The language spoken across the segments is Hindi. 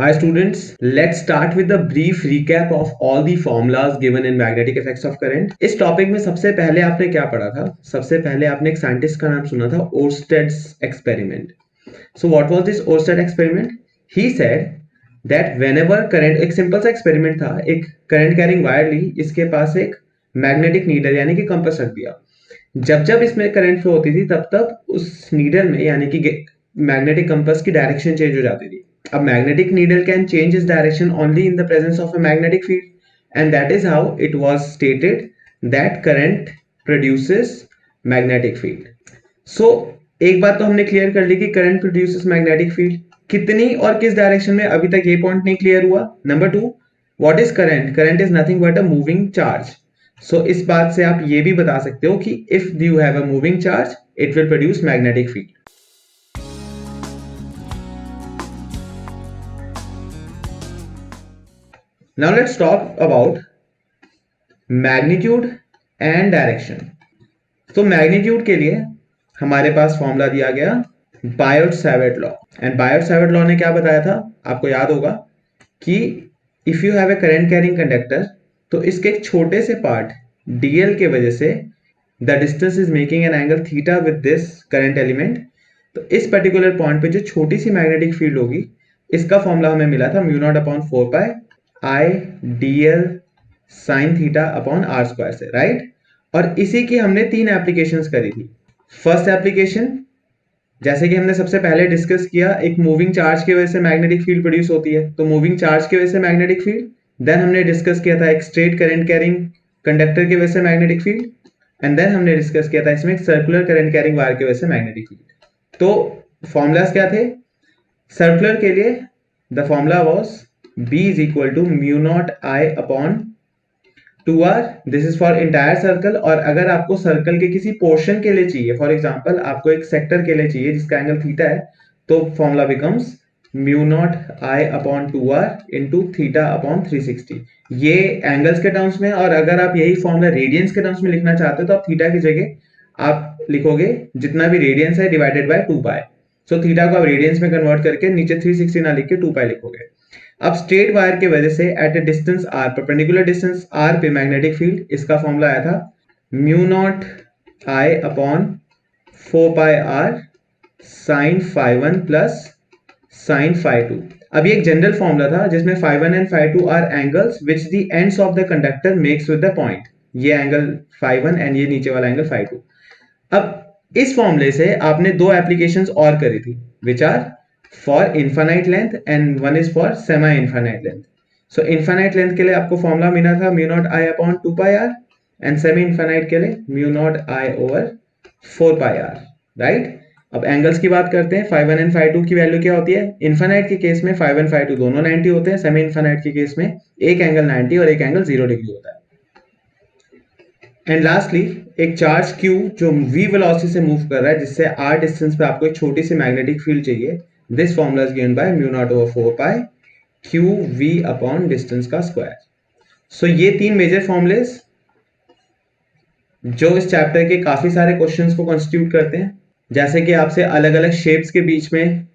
Hi students, let's start with a brief recap of all the formulas given in magnetic effects of current. इस टॉपिक में सबसे पहले आपने क्या पढ़ा था? सबसे पहले आपने एक साइंटिस्ट का नाम सुना था, ओर्स्टेड्स experiment. So what was this Oersted experiment? He said that whenever current, एक सिंपल सा एक्सपेरिमेंट था, एक करंट कैरिंग वायर ली, इसके पास एक मैग्नेटिक नीडल यानी कि कंपास रख दिया. जब जब इसमें करंट फ्लो होती थी तब तब उस नीडल में यानी कि मैग्नेटिक कंपास की डायरेक्शन चेंज हो जाती थी. A magnetic needle can change its direction only in the presence of a magnetic field, and that is how it was stated that current produces magnetic field. So एक बात तो हमने क्लियर कर ली कि करंट प्रोड्यूसेस मैग्नेटिक फील्ड. कितनी और किस डायरेक्शन में, अभी तक ये पॉइंट नहीं क्लियर हुआ. Number 2, what is current? Current is nothing but a moving charge. So इस बात से आप ये भी बता सकते हो कि if you have a moving charge it will produce magnetic field. Now let's talk about magnitude and direction. तो मैग्नीट्यूड के लिए हमारे पास फॉर्मूला दिया गया Biot-Savart law. And Biot-Savart law ने क्या बताया था? आपको याद होगा कि if you have a current carrying conductor, तो इसके एक छोटे से पार्ट dl के वजह से the distance is making an angle theta with this current element. तो इस पर्टिकुलर पॉइंट पे जो छोटी सी मैग्नेटिक फील्ड होगी, इसका फॉर्मूला हमें मिला था mu naught upon 4 pi I dl sine theta upon r square से, राइट. और इसी की हमने 3 एप्लीकेशंस करी थी. फर्स्ट एप्लीकेशन, जैसे कि हमने सबसे पहले डिस्कस किया, एक मूविंग चार्ज की वजह से मैग्नेटिक फील्ड प्रोड्यूस होती है, तो मूविंग चार्ज की वजह से मैग्नेटिक फील्ड. देन हमने डिस्कस किया था एक स्ट्रेट करंट कैरिंग कंडक्टर की वजह से मैग्नेटिक फील्ड. एंड देन हमने डिस्कस किया था इसमें सर्कुलर करंट कैरिंग वायर की वजह से मैग्नेटिक फील्ड. तो फॉर्मूलाज क्या थे? सर्कुलर के लिए the formula was B is equal to mu naught I upon 2R. This is for entire circle. और अगर आपको सर्कल के किसी पोर्शन के लिए चाहिए, फॉर एग्जांपल आपको एक सेक्टर के लिए चाहिए जिसका एंगल थीटा है, तो formula becomes mu naught I upon 2R into theta upon 360. ये एंगल्स के टर्म्स में. और अगर आप यही फॉर्मूला रेडियंस के टर्म्स में लिखना चाहते हो तो आप थीटा की जगह आप लिखोगे जितना भी रेडियंस है divided by 2 pi. So theta को आप रेडियंस में कन्वर्ट करके नीचे 360 ना लिख के 2 पाई लिखोगे. अब स्ट्रेट वायर की वजह से at a distance r, perpendicular distance r पे मैग्नेटिक फील्ड, इसका फॉर्मूला आया था mu naught I upon 4 pi r sine phi 1 plus sine phi 2. अब ये एक जनरल फॉर्मूला था जिसमें phi 1 and phi 2 are angles which the ends of the conductor makes with the point. ये एंगल फाई 1 एंड ये नीचे वाला एंगल फाई 2. अब इस फॉर्मूले से आपने 2 एप्लीकेशंस और करी थी which are for infinite length and one is for semi infinite length. So infinite length के लिए आपको फॉर्मूला मिला था mu naught I upon 2 pi r and semi infinite के लिए mu naught I over 4 pi r, right. अब एंगल्स की बात करते हैं. phi 1 and phi 2 की वैल्यू क्या होती है? इन्फिनाइट के केस में phi 1 phi 2 दोनों 90 होते हैं. सेमी इन्फिनाइट के केस में एक एंगल 90 और एक एंगल 0 डिग्री होता है. एंड लास्टली एक चार्ज Q जो v वेलोसिटी से मूव कर रहा है, जिससे r डिस्टेंस पे आपको एक छोटी सी मैग्नेटिक फील्ड चाहिए. This formula is given by mu naught over 4 pi q v upon distance का स्क्वायर. सो ये 3 मेजर फॉर्मुलेस जो इस चैप्टर के काफी सारे क्वेश्चंस को कॉन्स्टिट्यूट करते हैं. जैसे कि आपसे अलग अलग शेप्स के बीच में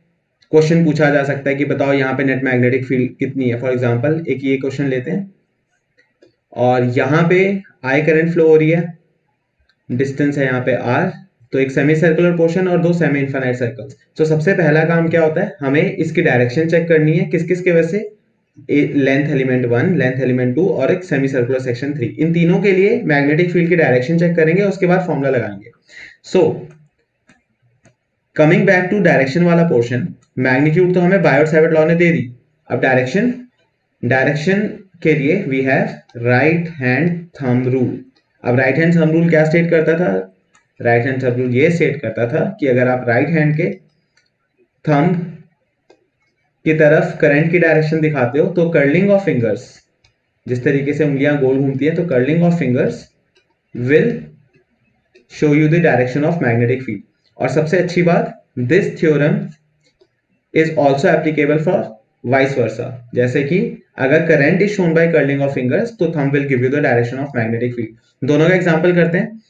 क्वेश्चन पूछा जा सकता है कि बताओ यहाँ पे नेट मैग्नेटिक फील्ड कितनी है. फॉर एग्जांपल एक ये क्वेश्चन लेते हैं और यहाँ पे I करंट फ्लो हो रही है, डिस्टेंस है यहाँ पे r, तो एक सेमी सर्कुलर पोर्शन और 2 सेमी इनफाइनाइट सर्कल्स. तो सबसे पहला काम क्या होता है? हमें इसकी डायरेक्शन चेक करनी है. किस किस के वजह से? लेंथ एलिमेंट 1, लेंथ एलिमेंट 2 और एक सेमी सर्कुलर सेक्शन 3. इन तीनों के लिए मैग्नेटिक फील्ड की डायरेक्शन चेक करेंगे, उसके बाद फॉर्मूला लगाएंगे. So coming back to direction वाला पोर्शन, मैग्नीट्यूड तो हमें बायोट-सैवर्ट लॉ ने दे दी. अब डायरेक्शन के लिए we have right hand thumb rule. अब राइट हैंड थंब रूल क्या स्टेट करता था? राइट हैंड थंब रूल ये सेट करता था कि अगर आप राइट हैंड के थंब की तरफ करंट की डायरेक्शन दिखाते हो तो कर्लिंग ऑफ फिंगर्स, जिस तरीके से उंगलियां गोल घूमती हैं, तो curling of fingers will show you the direction of magnetic field. और सबसे अच्छी बात, this theorem is also applicable for vice versa. जैसे कि अगर current is shown by curling of fingers तो thumb will give you the direction of magnetic field. दोनों का एग्जांपल करते हैं.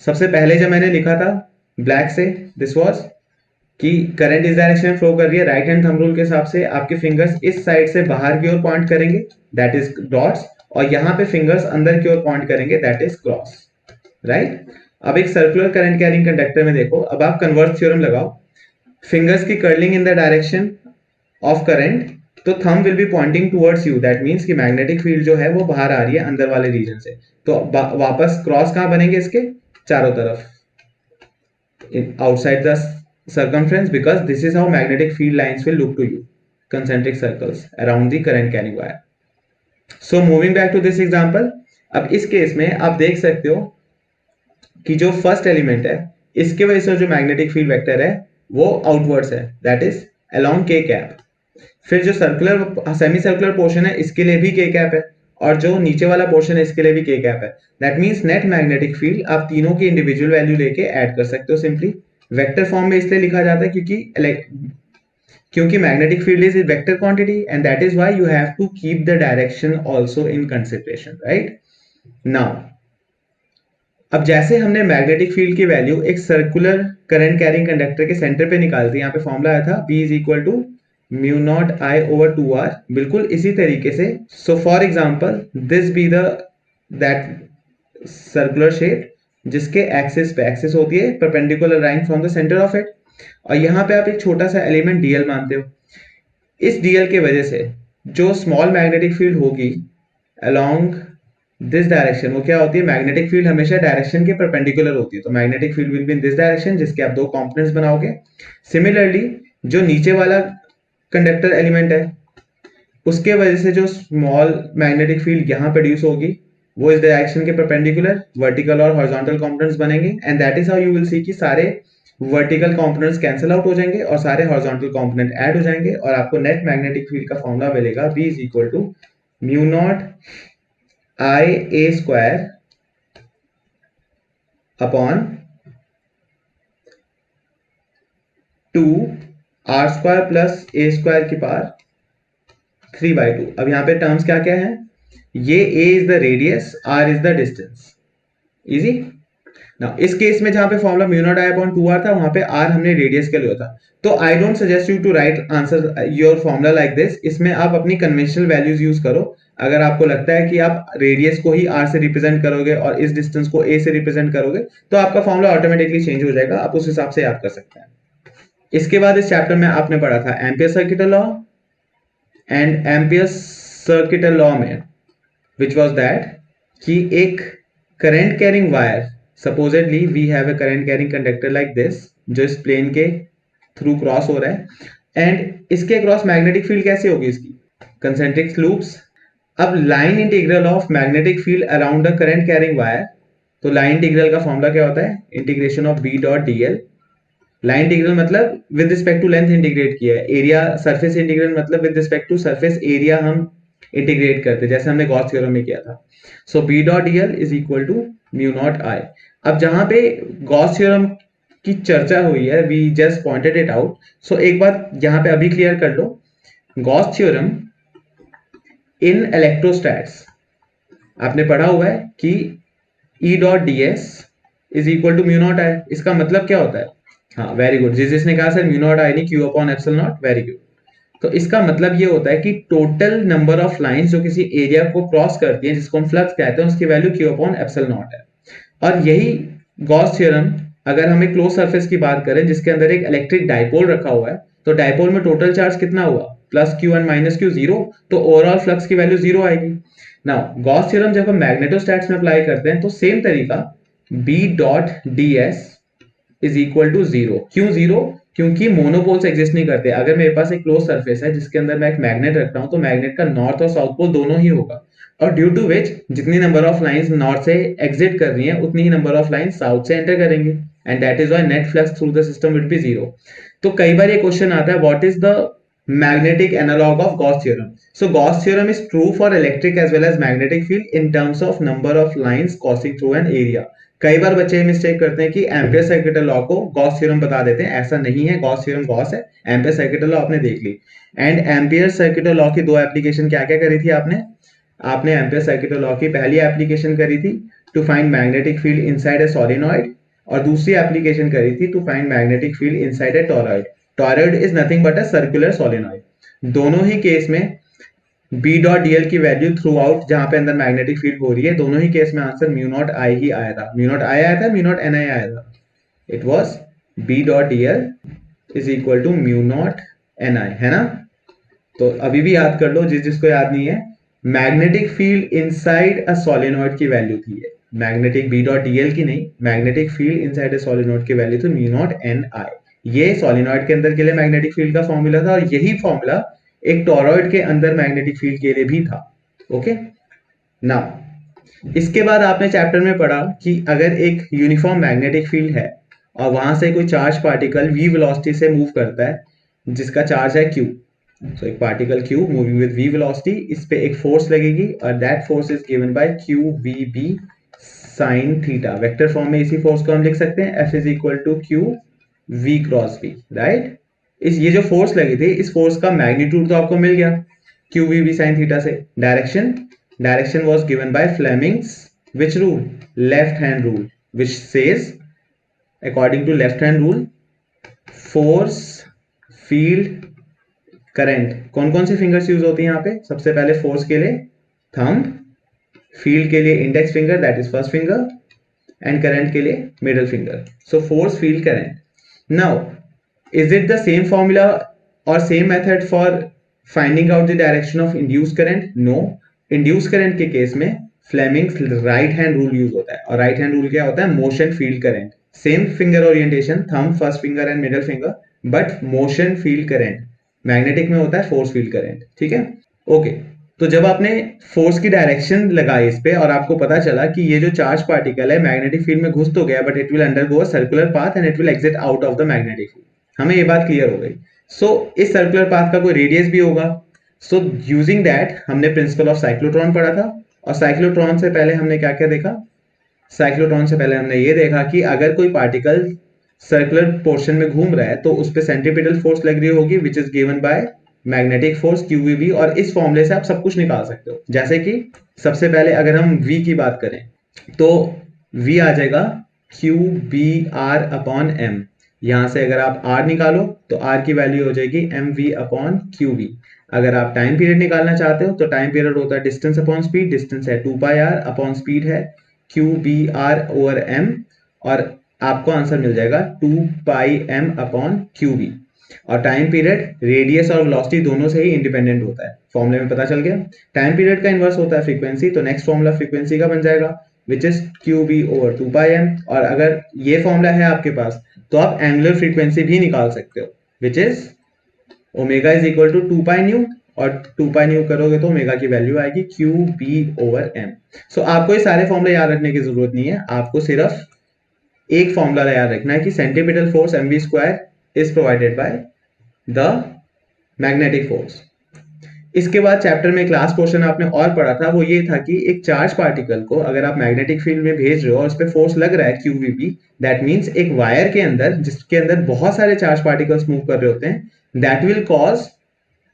सबसे पहले जब मैंने लिखा था ब्लैक से, दिस वाज कि करंट इस डायरेक्शन में फ्लो कर रही है, राइट हैंड थंब रूल के हिसाब से आपके फिंगर्स इस साइड से बाहर की ओर पॉइंट करेंगे, दैट इज डॉट्स, और यहाँ पे फिंगर्स अंदर की ओर पॉइंट करेंगे, दैट इज क्रॉस, राइट। अब एक सर्कुलर करंट कैरिंग कंडक्टर में देखो, अब आप कन्वर्स थ्योरम लगाओ, फिंगर्स की curling in the direction of current, तो thumb will be pointing towards you, that means कि मैग्नेटिक फील्ड जो है वो बाहर आ रही है अंदर वाले रीजन से, तो वापस क्रॉस कहां बनेंगे इसके चारों तरफ, outside the circumference, because this is how magnetic field lines will look to you, concentric circles around the current carrying wire. So moving back to this example, अब इस केस में आप देख सकते हो कि जो फर्स्ट एलिमेंट है इसके वजह से जो मैग्नेटिक फील्ड वेक्टर है वो आउटवर्ड्स है, दैट इज अलोंग के कैप। फिर जो सर्कुलर सेमी सर्कुलर पोर्शन है इसके लिए भी के कैप है, और जो नीचे वाला पोर्शन है इसके लिए भी के कैप है, that means net magnetic field आप तीनों की इंडिविजुअल वैल्यू लेके ऐड कर सकते हो सिंपली। वेक्टर फॉर्म में इसलिए लिखा जाता है क्योंकि magnetic field is vector quantity, and that is why you have to keep the direction also in consideration, right. Now अब जैसे हमने मैग्नेटिक फील्ड की वैल्यू एक सर्कुलर करंट कैरिंग कंडक्टर के सेंटर पे निकाल दी, यहाँ पे फॉर्मूला आया था B is equal to mu naught I over 2R, बिल्कुल इसी तरीके से। So for example this be the that circular shape जिसके एक्सिस पे एक्सिस होती है perpendicular line from the centre of it, और यहाँ पे आप एक छोटा सा एलिमेंट dl मानते हो। इस dl के वजह से जो स्मॉल मैग्नेटिक फील्ड होगी अलोंग दिस डायरेक्शन, वो क्या होती है, मैग्नेटिक फील्ड हमेशा डायरेक्शन के परपेंडिकुलर होती है, तो magnetic field will be in this direction जिसके आप दो कंपोनेंट्स बनाओगे। सिमिलरली जो नीचे वाला कंडक्टर एलिमेंट है उसके वजह से जो स्मॉल मैग्नेटिक फील्ड यहाँ प्रोड्यूस होगी वो इस डायरेक्शन के परपेंडिकुलर वर्टिकल और हॉरिजॉन्टल कंपोनेंट्स बनेंगे, and that is how you will see कि सारे वर्टिकल कंपोनेंट्स कैंसिल आउट हो जाएंगे और सारे हॉरिजॉन्टल कंपोनेंट ऐड हो जाएंगे, और आपको नेट मैग्नेटिक फील्ड का फॉर्मूला मिलेगा B is equal to mu naught I a square upon 2 R square plus a square की पावर 3/2। अब यहाँ पे टर्म्स क्या क्या है, ये a is the radius, r is the distance, easy. Now इस केस में जहां पे formula mu naught I upon 2R था वहां पे r हमने रेडियस के लिए होता, तो I don't suggest you to write answer your formula like this, इसमें आप अपनी कन्वेंशनल वैल्यूज यूज करो। अगर आपको लगता है कि आप रेडियस को ही r से रिप्रेजेंट करोगे और इस डिस्टेंस को a से रिप्रेजेंट करोगे तो आपका फॉर्मूला ऑटोमेटिकली चेंज हो जाएगा, आप उस हिसाब से याद कर सकते हैं। इसके बाद इस चैप्टर में आपने पढ़ा था ampere circuital law, and ampere circuital law में विच वाज दैट कि एक current carrying wire, supposedly we have a current carrying conductor like this जो इस प्लेन के थ्रू क्रॉस हो रहा है, एंड इसके क्रॉस मैग्नेटिक फील्ड कैसे होगी इसकी, कंसेंट्रिक लूप्स। अब line integral of magnetic field around the current carrying wire, तो लाइन इंटीग्रल का फॉर्मूला क्या होता है, integration of B dot dl। Line integral मतलब with respect to length integrate किया है, एरिया सरफेस इंटीग्रल मतलब with respect to surface area हम इंटीग्रेट करते जैसे हमने गॉस थ्योरम में किया था। So B dot dl is equal to mu naught I। अब जहां पे गॉस थ्योरम की चर्चा हुई है, we just pointed it out, so एक बात यहाँ पे अभी क्लियर कर लो, गॉस थ्योरम इन इलेक्ट्रोस्टैट्स आपने पढ़ा हुआ है कि E dot ds is equal to mu naught I। इसका मतलब क्या होता है, हाँ वेरी गुड, जिसने कहा सर म्यू नॉट I नहीं Q upon epsilon not, very good. तो इसका मतलब ये होता है कि टोटल नंबर ऑफ लाइंस जो किसी एरिया को क्रॉस करती हैं जिसको हम फ्लक्स कहते हैं उसकी value Q upon epsilon not है। और यही गॉस थ्योरम अगर हम एक क्लोज सरफेस की बात करें जिसके अंदर एक इलेक्ट्रिक डाइपोल रखा हुआ है, तो डाइपोल में टोटल चार्ज कितना हुआ, plus Q and minus Q 0, तो ओवरऑल फ्लक्स की वैल्यू 0 आएगी। नाउ गॉस थ्योरम जब हम मैग्नेटोस्टैट्स में अप्लाई करते हैं तो सेम तरीका B dot ds is equal to 0। क्यों 0, क्योंकि मोनोपोल्स एग्जिस्ट नहीं करते। अगर मेरे पास एक क्लोज सरफेस है जिसके अंदर मैं एक मैग्नेट रखता हूं तो मैग्नेट का नॉर्थ और साउथ पोल दोनों ही होगा, और ड्यू टू विच जितनी नंबर ऑफ लाइंस नॉर्थ से एग्जिट कर रही हैं उतनी ही नंबर ऑफ लाइंस साउथ से एंटर करेंगे, and that is why net flux through the system will be 0। तो कई बार ये क्वेश्चन आता है what is the magnetic analog of Gauss theorem. So Gauss theorem is true for electric as well as magnetic field in terms of number of lines crossing through an area. कई बार बच्चे मिस्टेक करते हैं कि एम्पियर सर्किटल लॉ को गॉस थ्योरम बता देते हैं, ऐसा नहीं है, गॉस थ्योरम गॉस है, एम्पियर सर्किटल लॉ आपने देख ली। एंड एम्पियर सर्किटल लॉ की दो एप्लीकेशन क्या क्या करी थी आपने एम्पियर सर्किटल लॉ की पहली एप्लीकेशन करी थी to find magnetic field inside a solenoid, और दूसरी एप्लीकेशन करी थी to find magnetic field inside a toroid. Toroid is nothing but a circular solenoid. दोनों ही केस में बी डॉट डीएल की वैल्यू थ्रू आउट जहां पे अंदर मैग्नेटिक फील्ड हो रही है, दोनों ही केस में आंसर म्यू नॉट आई ही आया था. म्यू नॉट आई आया था, म्यू नॉट एन आई आया था. It was B dot d l is equal to mu naught N I, है ना. तो अभी भी याद कर लो जिसको याद नहीं है. Magnetic field inside a solenoid की वैल्यू थी ये. मैग्नेटिक बी डॉट डीएल की नहीं, magnetic field inside a solenoid की वैल्यू थी म्यू नॉट एन आई. ये सोलेनॉइड के अंदर के लिए मैग्नेटिक फील्ड का फॉर्मूला था, और यही फॉर्मूला एक टॉरॉइड के अंदर मैग्नेटिक फील्ड के लिए भी था. ओके. नाउ इसके बाद आपने चैप्टर में पढ़ा कि अगर एक यूनिफॉर्म मैग्नेटिक फील्ड है और वहां से कोई चार्ज पार्टिकल v वेलोसिटी से मूव करता है जिसका चार्ज है q. So, एक particle q moving with v velocity, इस पे एक फोर्स लगेगी और that force is given by q v b sin theta. Vector form में इसी फोर्स को हम लिख सकते हैं f is equal to q v cross v, right. ये जो फोर्स लगी थी, इस फोर्स का मैग्नीट्यूड तो आपको मिल गया q v b sin theta से. Direction was given by Fleming's which rule, left hand rule, which says according to left hand rule force field current. कौन कौन से फिंगर्स यूज होती हैं यहाँ पे? सबसे पहले फोर्स के लिए थंब, फील्ड के लिए index finger that is first finger, and current के लिए middle finger. So force field current. Now is it the same formula और same method for finding out the direction of induce current? No. Induce current के केस में Fleming's right hand rule use होता है, और राइट हैंड रूल क्या होता है? Motion field current. Same finger orientation, thumb, first finger and middle finger, but motion field current. Magnetic में होता है फोर्स फील्ड करंट. ठीक है. ओके. तो जब आपने फोर्स की डायरेक्शन लगाई इस पे और आपको पता चला कि ये जो चार्ज पार्टिकल है मैग्नेटिक फील्ड में घुस तो गया, but it will undergo a circular path and it will exit out of the magnetic field. हमें ये बात क्लियर हो गई. सो इस सर्कुलर पाथ का कोई रेडियस भी होगा. सो यूजिंग दैट हमने प्रिंसिपल ऑफ साइक्लोट्रॉन पढ़ा था, और साइक्लोट्रॉन से पहले हमने क्या क्या देखा? साइक्लोट्रॉन से पहले हमने ये देखा कि अगर कोई पार्टिकल सर्कुलर पोर्शन में घूम रहा है तो उस पर सेंट्रीपिटल फोर्स लग रही होगी which is given bye magnetic force QVB. और इस फॉर्मूले से आप सब कुछ निकाल सकते हो. जैसे कि सबसे पहले अगर हम V की बात करें तो V आ जाएगा QBR अपॉन M. यहां से अगर आप R निकालो तो R की वैल्यू हो जाएगी MV अपॉन QV. अगर आप टाइम पीरियड निकालना चाहते हो तो टाइम पीरियड होता है डिस्टेंस अपॉन स्पीड. डिस्टेंस है 2πr अपॉन स्पीड है QBR ओवर M, और आपको आंसर मिल जाएगा 2πm अपॉन QV. और टाइम पीरियड रेडियस और वेलोसिटी दोनों से ही इंडिपेंडेंट होता है. फॉर्मूले में पता चल गया. टाइम पीरियड का इनवर्स होता है फ्रीक्वेंसी, तो नेक्स्ट फॉर्मूला फ्रीक्वेंसी का बन जाएगा which is QB over 2πm. और अगर ये फॉर्मूला है आपके पास तो आप एंगुलर फ्रीक्वेंसी भी निकाल सकते हो which is omega is equal to 2π nu, और 2π न्यू करोगे तो ओमेगा की वैल्यू आएगी QB ओवर M. सो आपको ये सारे फॉर्मूले याद रखने की जरूरत नहीं है. आपको सिर्फ एक फॉर्मूला याद रखना है कि centripetal force mv square is provided by the magnetic force. इसके बाद चैप्टर में क्लास पोर्शन आपने और पढ़ा था, वो ये था कि एक चार्ज पार्टिकल को अगर आप मैग्नेटिक फील्ड में भेज रहे हो और उस पर फोर्स लग रहा है QVB, दैट मीन्स एक वायर के अंदर जिसके अंदर बहुत सारे चार्ज पार्टिकल्स मूव कर रहे होते हैं, that will cause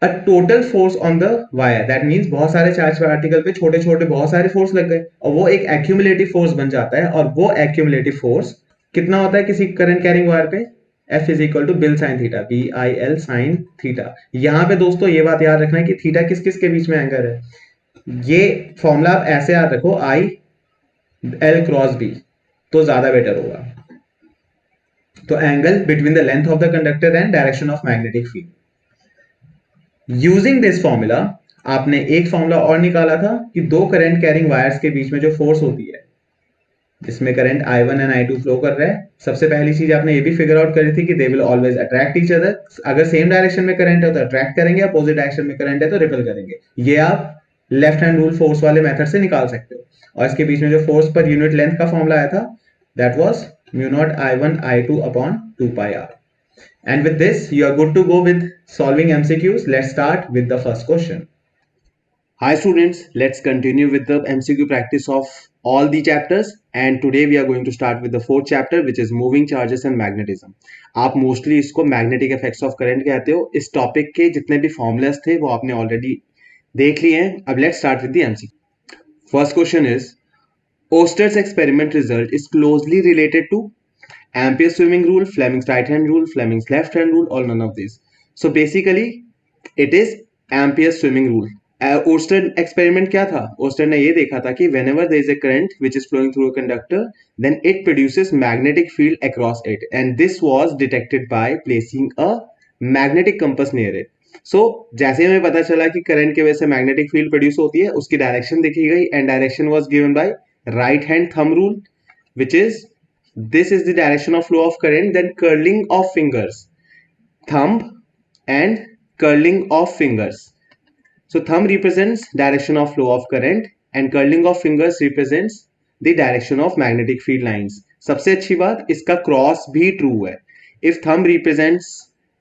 a total force on the wire. That means बहुत सारे चार्ज पार्टिकल पे छोटे छोटे बहुत सारे फोर्स लग गए और वो एक एक्यूमुलेटिव फोर्स बन जाता है. और वो एक्यूमुलेटिव फोर्स कितना होता है किसी करंट कैरिंग वायर पे? F is equal to BIL sine theta, BIL sine theta. यहां पे दोस्तों ये बात याद रखना है कि थीटा किस किस के बीच में एंगल है. ये फॉर्मूला आप ऐसे याद रखो, IL क्रॉस B, तो ज्यादा बेटर होगा. तो angle between the length of the conductor and direction of magnetic field. Using this formula आपने एक फॉर्मूला और निकाला था कि दो करंट कैरिंग वायर्स के बीच में जो फोर्स होती है जिसमें current I1 and I2 flow कर रहा है, सबसे पहली चीज आपने ये भी फिगर आउट करी थी कि they will always attract each other. अगर सेम डायरेक्शन में करंट है तो अट्रैक्ट करेंगे, अपोजिट डायरेक्शन में करंट है तो रिपेल करेंगे. ये आप लेफ्ट हैंड रूल फोर्स वाले मेथड से निकाल सकते हो. और इसके बीच में जो फोर्स पर यूनिट लेंथ का फॉर्मूला आया था that was mu naught I1 I2 upon 2πr. And with this, you are good to go with solving MCQs. Let's start with the first question. Hi students, let's continue with the MCQ practice of all the chapters. And today we are going to start with the fourth chapter, which is moving charges and magnetism. आप मोस्टली इसको मैग्नेटिक इफेक्ट्स ऑफ करंट कहते हो. इस टॉपिक के जितने भी फॉर्मुलास थे वो आपने ऑलरेडी देख लिए हैं. अब let's start with the MCQ. First question is Oster's experiment result is closely related to Ampere's swimming rule, Fleming's right hand rule, Fleming's left hand rule, or none of these? So basically it is Ampere's swimming rule. ओस्टर्न एक्सपेरिमेंट क्या था? ओस्टर्न ने ये देखा था कि whenever there is a current which is flowing through a conductor, then it produces magnetic field across it, and this was detected by placing a magnetic compass near it. So जैसे हमें पता चला कि करंट की वजह से मैग्नेटिक फील्ड प्रोड्यूस होती है, उसकी डायरेक्शन देखी गई, and direction was given bye right hand thumb rule, which is this is the direction of flow of current. Then curling of fingers, thumb and curling of fingers. So thumb represents direction of flow of current and curling of fingers represents the direction of magnetic field lines. सबसे अच्छी बात, इसका क्रॉस भी ट्रू है. If thumb represents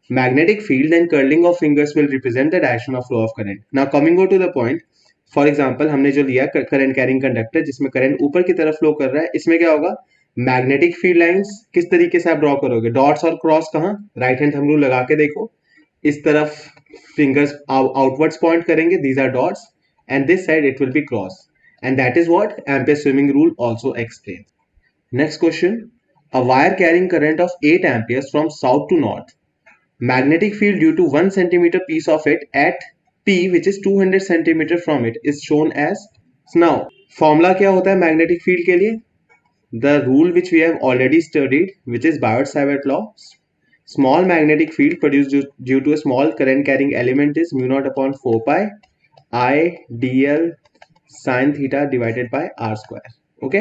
magnetic field, then curling of fingers will represent the direction of flow of current. Now coming go to the point, for example हमने जो लिया करंट कैरिंग कंडक्टर जिसमें करंट ऊपर की तरफ फ्लो कर रहा है, इसमें क्या होगा? मैग्नेटिक फील्ड लाइंस किस तरीके से आप ड्रॉ करोगे? डॉट्स और क्रॉस कहाँ? राइट हैंड थंब रूल लगा के देखो, इस तरफ फिंगर्स आउटवर्ड्स पॉइंट करेंगे, these are dots, and this side it will be cross, and that is what ampere swimming rule also explain. Next question, a wire carrying current of 8 amperes from south to north, magnetic field due to 1 centimeter piece of it at P which is 200 centimeter from it is shown as. Now formula क्या होता है मैग्नेटिक फील्ड के लिए? The rule which we have already studied, which is Biot-Savart law. Small magnetic field produced due to a small current carrying element is mu naught upon 4 pi I dl sin theta divided by r square. Okay,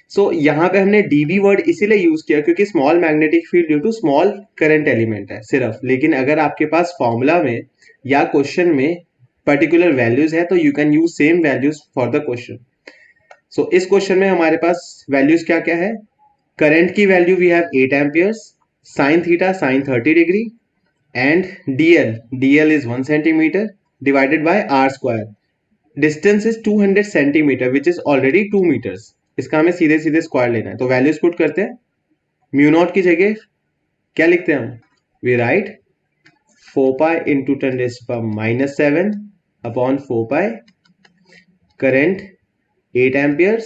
so यहाँ पे हमने dB वर्ड इसीलिए यूज किया क्योंकि small magnetic field due to small current element है सिर्फ. लेकिन अगर आपके पास फॉर्मूला में या क्वेश्चन में पर्टिकुलर वैल्यूज है तो you can use same values for the question. So इस क्वेश्चन में हमारे पास वैल्यूज क्या क्या है? करंट की value we have 8 amperes, sine theta sine 30 degree, and dl is 1 centimetre divided by r square. Distance is 200 centimetre which is already 2 metres. इसका हमें सीधे सीधे स्क्वायर लेना है, तो वैल्यूज पुट करते हैं. म्यू नॉट की जगह क्या लिखते हैं हम? We write 4 pi into 10⁻⁻⁷ upon 4 pi. Current 8 amperes,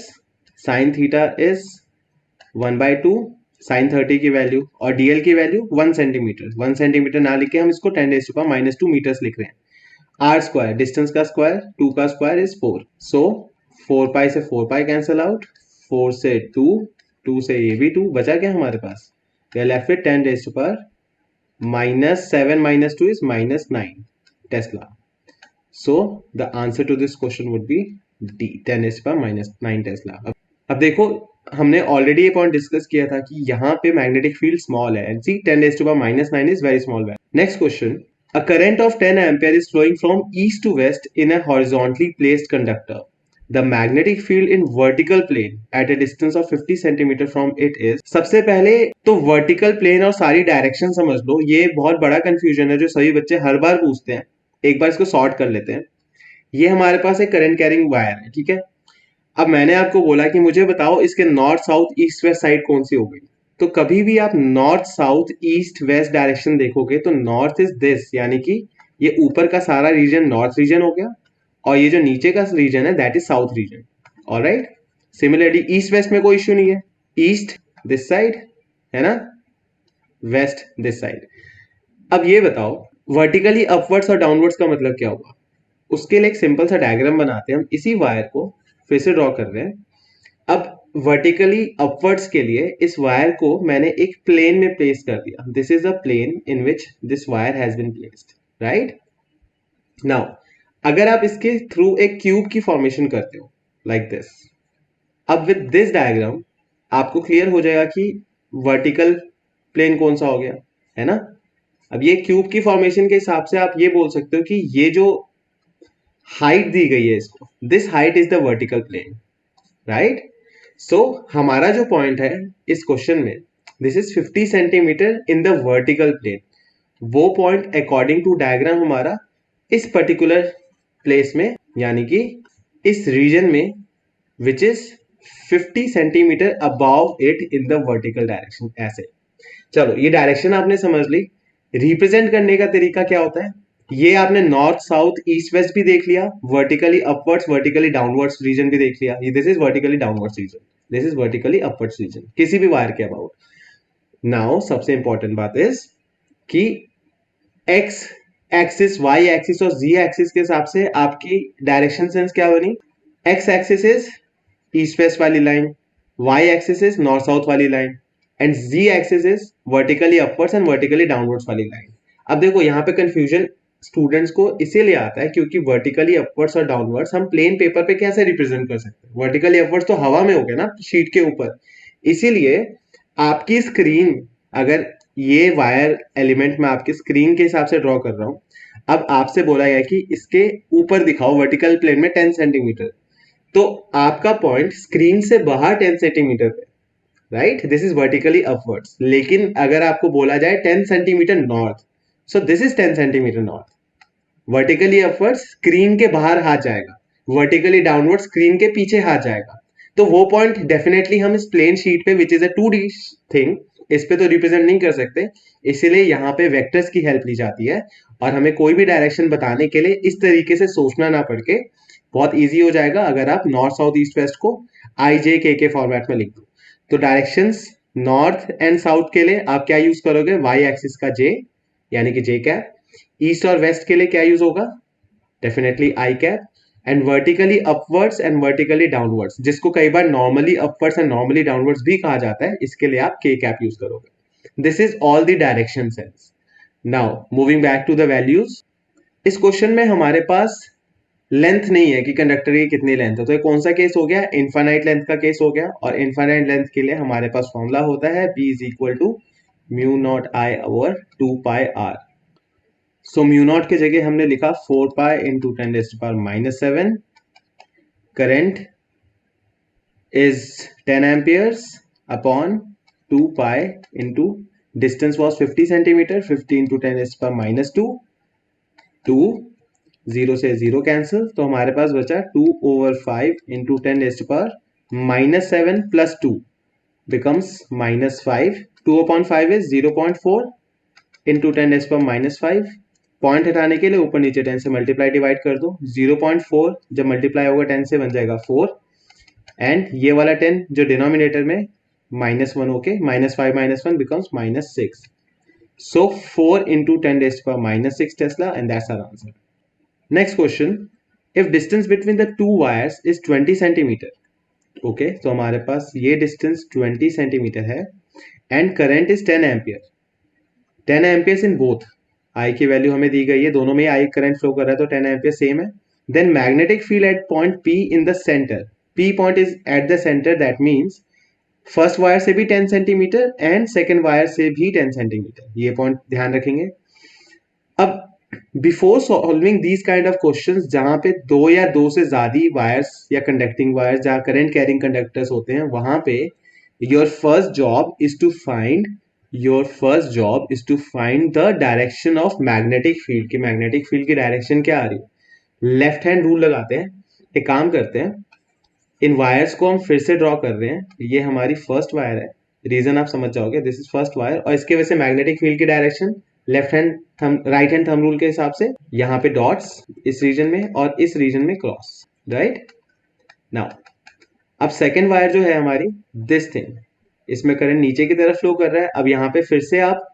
sine theta is 1/2, sine 30 की वैल्यू, और डीएल की वैल्यू 1 सेंटीमीटर. 1 सेंटीमीटर ना लिख के हम इसको 10⁻⁻2 मीटर्स लिख रहे हैं. आर स्क्वायर, डिस्टेंस का स्क्वायर, 2 का स्क्वायर इज 4. सो 4 पाई से 4 पाई कैंसिल आउट, 4 से 2, 2 से ये भी 2, बचा क्या हमारे पास? We are left with 10⁻⁻7 minus 2 is -9 Tesla. So the answer to this question would be D, 10⁻⁻9 Tesla. अब देखो हमने ऑलरेडी ये पॉइंट डिस्कस किया था कि यहाँ पे मैग्नेटिक फील्ड स्मॉल है, and see 10⁻⁻9 is very small value. Next question, a current of 10 ampere is flowing from east to west in a horizontally placed conductor. The magnetic field in vertical plane at a distance of 50 centimeter from it is. सबसे पहले तो वर्टिकल प्लेन और सारी डायरेक्शन समझ लो, ये बहुत बड़ा कंफ्यूजन है जो सभी बच्चे हर बार पूछते हैं. एक बार इसको सॉर्ट कर लेते हैं. ये हमारे पास एक करंट कैरिंग वायर है, ठीक है. अब मैंने आपको बोला कि मुझे बताओ इसके north south east west side कौन सी होगी. तो कभी भी आप north south east west direction देखोगे तो नॉर्थ इज दिस, यानी कि ये ऊपर का सारा रीजन नॉर्थ रीजन हो गया, और ये जो नीचे का रीजन है that is south region. Alright. Similarly east west में कोई इश्यू नहीं है. ईस्ट दिस साइड है ना, वेस्ट दिस साइड. अब ये बताओ वर्टिकली अपवर्ड्स और डाउनवर्ड्स का मतलब क्या होगा? उसके लिए एक सिंपल सा डायग्राम बनाते हैं. हम इसी वायर को फिर से ड्रॉ कर रहे हैं. अब वर्टिकली अपवर्ड्स के लिए इस वायर को मैंने एक प्लेन में प्लेस कर दिया. This is a plane in which this wire has been placed, right. Now अगर आप इसके थ्रू एक क्यूब की फॉर्मेशन करते हो लाइक दिस, अब विद दिस डायग्राम आपको क्लियर हो जाएगा कि वर्टिकल प्लेन कौन सा हो गया, है ना. अब ये क्यूब की फॉर्मेशन के हिसाब से आप ये बोल सकते हो कि ये जो हाइट दी गई है इसको, this height is the vertical plane, right. So हमारा जो पॉइंट है इस क्वेश्चन में, this is 50 centimetre in the vertical plane. वो पॉइंट अकॉर्डिंग टू डायग्राम हमारा इस पर्टिकुलर प्लेस में, यानी कि इस रीजन में, which is 50 centimetre above it in the vertical direction. ऐसे चलो ये डायरेक्शन आपने समझ ली. रिप्रेजेंट करने का तरीका क्या होता है? ये आपने नॉर्थ साउथ ईस्ट वेस्ट भी देख लिया, vertically upwards vertically downwards region भी देख लिया. This is vertically downwards region, this is vertically upwards region, किसी भी वायर के अबाउट. नाउ सबसे इंपॉर्टेंट बात इज कि एक्स एक्सिस, वाई एक्सिस और जी एक्सिस के हिसाब से आपकी डायरेक्शन सेंस क्या बनी? X axis is east west वाली line, Y axis is north south वाली line, and Z axis is vertically upwards and vertically downwards वाली लाइन। अब देखो यहाँ पे कंफ्यूजन स्टूडेंट्स को इसीलिए आता है क्योंकि वर्टिकली अपवर्ड्स और डाउनवर्ड्स हम प्लेन पेपर पे कैसे रिप्रेजेंट कर सकते हैं? वर्टिकली अपवर्ड्स तो हवा में हो गया ना, शीट के ऊपर। इसीलिए आपकी स्क्रीन, अगर ये वायर एलिमेंट मैं आपकी स्क्रीन के हिसाब से ड्रॉ कर रहा हूं, अब आपसे बोला गया कि इसके ऊपर दिखाओ वर्टिकल प्लेन में 10 सेंटीमीटर, तो आपका पॉइंट स्क्रीन से बाहर 10 सेंटीमीटर पे, right? This is vertically upwards. लेकिन अगर आपको बोला जाए 10 centimetre north, so this is 10 centimetre north. Vertically upwards screen के बाहर हाथ जाएगा, वर्टिकली डाउनवर्ड स्क्रीन के पीछे हाथ जाएगा। तो वो पॉइंट डेफिनेटली हम इस प्लेन शीट पे which is a 2D thing, इस पे तो रिप्रेजेंट नहीं कर सकते। इसीलिए यहाँ पे वेक्टर्स की हेल्प ली जाती है और हमें कोई भी डायरेक्शन बताने के लिए इस तरीके से सोचना ना पड़ के बहुत ईजी हो जाएगा अगर आप नॉर्थ साउथ ईस्ट वेस्ट को IJK फॉर्मेट में लिख दो। तो डायरेक्शंस नॉर्थ एंड साउथ के लिए आप क्या यूज करोगे? वाई एक्सिस का J, यानी कि J कैप। ईस्ट और वेस्ट के लिए क्या यूज होगा? Definitely I cap. And vertically upwards and vertically downwards, जिसको कई बार normally upwards and normally downwards भी कहा जाता है, इसके लिए आप K कैप यूज करोगे। This is all the direction sense. Now moving back to the values. इस क्वेश्चन में हमारे पास लेंथ नहीं है कि कंडक्टर की कितनी लेंथ है, तो ये कौन सा केस हो गया? इनफाइनाइट लेंथ का केस हो गया। और इनफाइनाइट लेंथ के लिए हमारे पास फॉर्मूला होता है B is equal to mu naught I over 2πr। So mu naught की जगह हमने लिखा 4π into 10⁻⁻⁷। Current is 10 amperes upon 2π into distance was 50 centimetre, 50 into 10⁻², 2, 0 से 0 कैंसिल, तो हमारे पास बचा 2/5 into 10⁻⁻7 plus 2 becomes -5। 2/5 is 0.4 into 10⁻⁵। Point हटाने के लिए ऊपर नीचे 10 से मल्टीप्लाई डिवाइड कर दो। 0.4 जब मल्टीप्लाई होगा 10 से बन जाएगा 4, एंड ये वाला 10 जो डिनोमिनेटर में -1 होके -5 - 1 becomes -6। So 4 into 10⁻⁻6 Tesla, and that's our answer. Next question, if distance between the two wires is 20 centimeter, okay, तो हमारे पास ये distance 20 centimeter है and current is 10 ampere, 10 amperes in both, I की वैल्यू हमें दी गई है, दोनों में I करंट फ्लो कर रहा है तो 10 ampere सेम है। Then magnetic field at point P in the center, P point is at the center, that means first wire से भी 10 सेंटीमीटर एंड सेकेंड वायर से भी 10 सेंटीमीटर, ये पॉइंट ध्यान रखेंगे। अब before solving these kind of questions जहां पे दो या दो से ज्यादा वायर्स या कंडक्टिंग वायर्स जहां करंट कैरिंग कंडक्टर्स होते हैं, वहां पे your first job is to find the direction of magnetic field. की मैग्नेटिक फील्ड की डायरेक्शन क्या आ रही है? लेफ्ट हैंड रूल लगाते हैं, एक काम करते हैं, इन वायर्स को हम फिर से ड्रॉ कर रहे हैं। ये हमारी फर्स्ट वायर है, रीजन आप समझ जाओगे, दिस इज फर्स्ट वायर, और इसके वजह से मैग्नेटिक फील्ड की direction left hand thumb, right hand thumb rule के हिसाब से यहाँ पे डॉट्स इस रीजन में और इस रीजन में क्रॉस, राइट। नाउ अब सेकेंड वायर जो है हमारी, दिस थिंग, इसमें करंट नीचे की तरफ फ्लो कर रहा है। अब यहाँ पे फिर से आप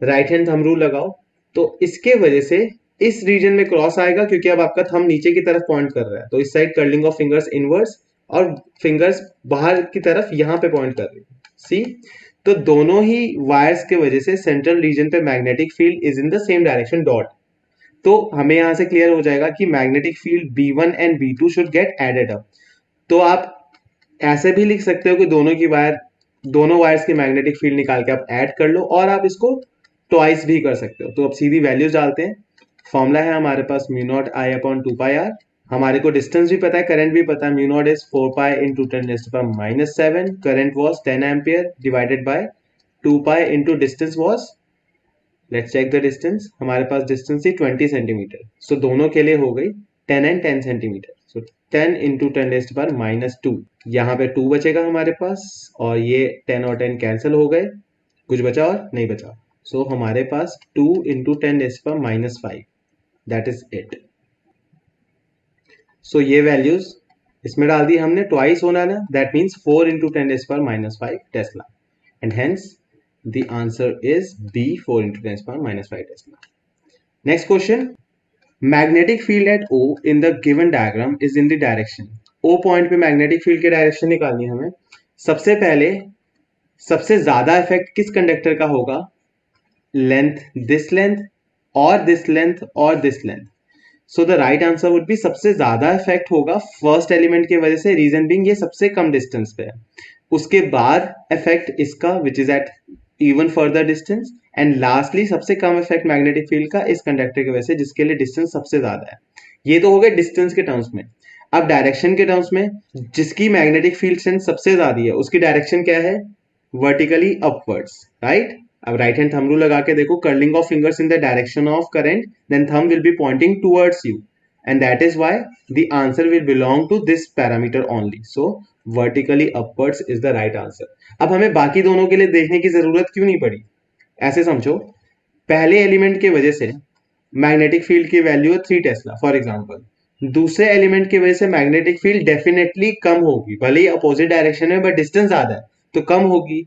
राइट हैंड थंब रूल लगाओ, तो इसके वजह से इस रीजन में क्रॉस आएगा क्योंकि अब आपका थंब नीचे की तरफ पॉइंट कर रहा है, तो इस side curling of fingers inwards और फिंगर्स बाहर की तरफ यहां पे पॉइंट कर रही है, सी। तो दोनों ही वायर्स के वजह से सेंट्रल रीजन पे magnetic field is in the same direction, dot. तो हमें यहां से क्लियर हो जाएगा कि magnetic field B1 and B2 should get added up. तो आप ऐसे भी लिख सकते हो कि दोनों वायर्स की मैग्नेटिक फील्ड निकाल के आप ऐड कर लो, और आप इसको ट्वाइस भी कर सकते हो। तो अब सीधी वैल्यूज डालते हैं। फॉर्मूला है हमारे पास mu naught I upon 2πr। हमारे को डिस्टेंस भी पता है, करंट भी पता है, mu naught is 4π into 10⁻⁷। Current was 10 ampere divided by 2π into distance was, let's check the distance, हमारे पास डिस्टेंस थी 20 सेंटीमीटर। सो दोनों के लिए हो गई 10 एंड 10 सेंटीमीटर। सो 10 इंटू 10⁻⁻2, यहाँ पे 2 बचेगा हमारे पास, और ये 10 और 10 कैंसिल हो गए, कुछ बचा और नहीं बचा। सो हमारे पास 2 इंटू 10⁻⁵, दैट इज इट। सो ये वैल्यूज इसमें डाल दी हमने, ट्वाइस होना ना, that means 4 into 10⁻⁵ Tesla, and hence The answer is B, 4 into 10 power minus 5 Tesla. Next question. Magnetic field at O in the given diagram is in the direction. O point पे मैग्नेटिक फील्ड की डायरेक्शन निकालनी है हमें. सबसे पहले सबसे ज्यादा इफेक्ट किस कंडक्टर का होगा? लेंथ और दिस लेंथ और this length. So the right answer would B सबसे ज्यादा इफेक्ट होगा फर्स्ट एलिमेंट की वजह से. रीजन बीइंग ये सबसे कम डिस्टेंस पे है. उसके बाद इफेक्ट इसका which is at even further distance. And lastly सबसे कम इफेक्ट मैग्नेटिक फील्ड का इस कंडक्टर की वजह से जिसके लिए डिस्टेंस सबसे ज्यादा है. ये तो हो गए डिस्टेंस के टर्म्स में. अब डायरेक्शन के टर्म्स में जिसकी मैग्नेटिक फील्ड स्ट्रेंथ सबसे ज्यादा है उसकी डायरेक्शन क्या है? Vertically upwards, right. अब राइट हैंड थंब रूल लगा के देखो. Curling of fingers in the direction of current, then thumb will be pointing towards you, and that is why the answer will belong to this parameter only. So vertically upwards is the right answer. अब हमें बाकी दोनों के लिए देखने की जरूरत क्यों नहीं पड़ी? ऐसे समझो, पहले एलिमेंट की वजह से मैग्नेटिक फील्ड की वैल्यू है 3 टेस्ला फॉर एग्जांपल. दूसरे एलिमेंट की वजह से मैग्नेटिक फील्ड डेफिनेटली कम होगी, भले ही अपोजिट डायरेक्शन में, बट डिस्टेंस ज्यादा है तो कम होगी.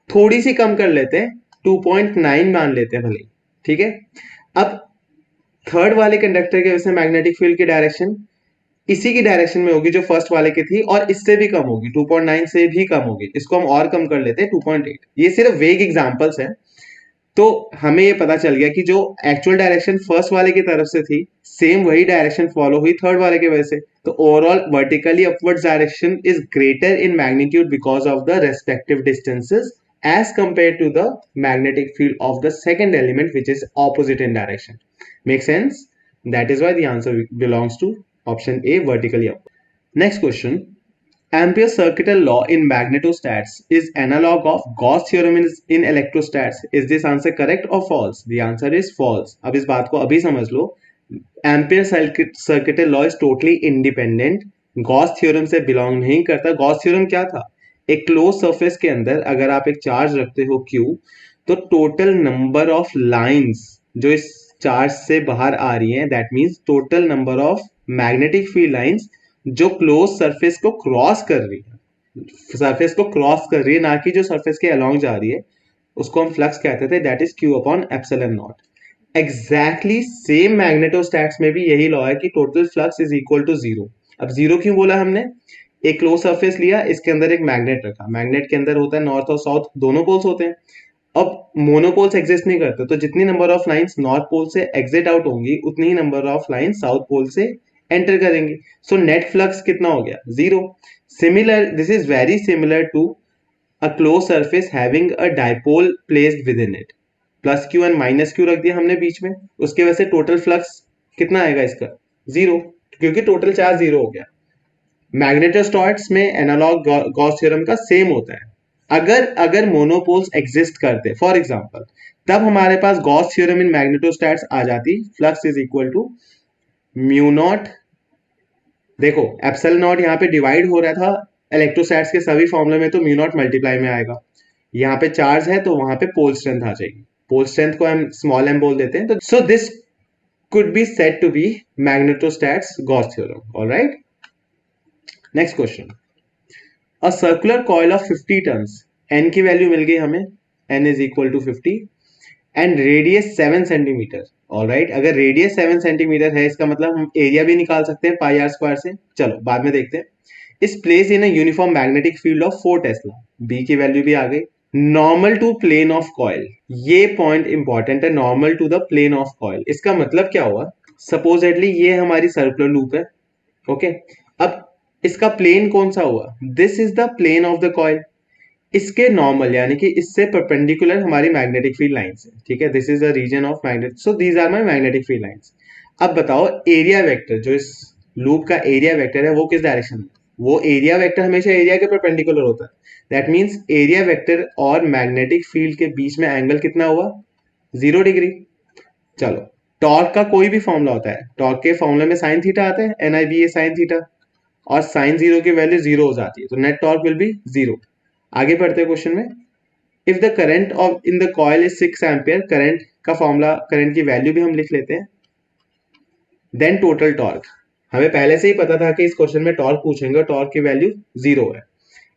थोड़ी सी कम कर लेते हैं, 2.9 मान लेते हैं भले. ठीक है. अब थर्ड वाले कंडक्टर की वजह से मैग्नेटिक फील्ड की डायरेक्शन इसी की डायरेक्शन में होगी जो फर्स्ट वाले की थी, और इससे भी कम होगी, 2.9 से भी कम होगी. इसको हम और कम कर लेते हैं 2.8. ये सिर्फ वेग एग्जांपल्स हैं. तो हमें ये पता चल गया कि जो एक्चुअल डायरेक्शन फर्स्ट वाले की तरफ से थी, सेम वही डायरेक्शन फॉलो हुई थर्ड वाले की वजह से. तो overall vertically upwards direction is greater in magnitude because of the respective distances as compared to the magnetic field of the second element which is opposite in direction. Make sense? That is why the answer belongs to option A, vertically upward. Next question. Ampere's circuital law in magnetostats is analog of Gauss theorem in electrostats. Is this answer correct or false? The answer is false. अब इस बात को अभी समझ लो. Ampere's circuital law is totally independent. Gauss theorem से belong नहीं करता. Gauss theorem क्या था? एक क्लोज सरफेस के अंदर अगर आप एक चार्ज रखते हो Q, तो टोटल नंबर ऑफ लाइंस जो इस चार्ज से बाहर आ रही हैं, that means total number of magnetic field lines जो क्लोज सरफेस को क्रॉस कर रही है, सरफेस को क्रॉस कर रही है, ना कि जो सरफेस के अलोंग जा रही है, उसको हम फ्लक्स कहते थे. That is Q upon epsilon naught. Exactly same magnetostatics में भी यही लॉ है कि total flux is equal to zero. अब जीरो क्यों बोला हमने? एक क्लोज सरफेस लिया, इसके अंदर एक मैग्नेट रखा, मैग्नेट के अंदर होता है नॉर्थ और साउथ दोनों पोल्स होते हैं. अब मोनोपोल्स एग्जिस्ट नहीं करते, तो जितनी number of lines north pole से एग्जिट आउट होंगी उतनी ही number of lines south pole से एंटर करेंगी. सो नेट फ्लक्स कितना हो गया? Zero. Similar, this is very similar to a close surface having a dipole placed within it. Plus Q and minus Q रख दिया हमने बीच में, उसके वजह से टोटल फ्लक्स कितना आएगा इसका? जीरो, क्योंकि टोटल चार्ज जीरो हो गया. मैग्नेटोस्टैट्स में एनालॉग गॉस थ्योरम का सेम होता है. अगर मोनोपोल्स एग्जिस्ट करते फॉर एग्जांपल, तब हमारे पास गॉस थ्योरम इन मैग्नेटोस्टैट्स आ जाती. Flux is equal to mu naught. देखो एप्सिलॉन नॉट यहाँ पे डिवाइड हो रहा था इलेक्ट्रोस्टैट्स के सभी फॉर्मूले में, तो म्यू नॉट मल्टीप्लाई में आएगा. यहाँ पे चार्ज है तो वहां पे पोल स्ट्रेंथ आ जाएगी. पोल स्ट्रेंथ को हम स्मॉल एम बोल देते हैं. तो so this could be said to be magnetostatics Gauss theorem. Alright. Next question. A circular coil of 50 turns, N की वैल्यू मिल गई हमें, N is equal to 50, and radius 7 centimetre. Alright. अगर रेडियस 7 सेंटीमीटर है, इसका मतलब हम एरिया भी निकाल सकते हैं पाई आर स्क्वायर से. चलो बाद में देखते हैं. इस place in a uniform magnetic field of 4 tesla. B की वैल्यू भी आ गई. Normal to plane of coil, ये पॉइंट इंपॉर्टेंट है. Normal to the plane of coil, इसका मतलब क्या हुआ? सपोजेटली ये हमारी सर्कुलर लूप है. ओके. अब इसका प्लेन कौन सा हुआ? This is the plane of the coil. इसके नॉर्मल यानी कि इससे परपेंडिकुलर हमारी मैग्नेटिक फील्ड लाइंस है. ठीक है. This is the region of magnet. So these are my magnetic field lines. अब बताओ एरिया वेक्टर, जो इस लूप का एरिया वेक्टर है, वो किस डायरेक्शन में? वो एरिया वेक्टर हमेशा एरिया के परपेंडिकुलर होता है. दैट मींस एरिया वेक्टर और मैग्नेटिक फील्ड के बीच में एंगल कितना हुआ? 0 डिग्री. चलो, टॉर्क का कोई भी फॉर्मूला होता है, टॉर्क के फॉर्मूले में साइन थीटा आता है, NIB साइन थीटा, और साइन जीरो की वैल्यू जीरो हो जाती है, तो net torque will be zero. आगे बढ़ते हैं क्वेश्चन में. If the current of in the coil is 6 ampere, current का फॉर्मूला, करंट की वैल्यू भी हम लिख लेते हैं. देन टोटल टॉर्क, हमें पहले से ही पता था कि इस क्वेश्चन में टॉर्क पूछेंगे, टॉर्क की वैल्यू जीरो है,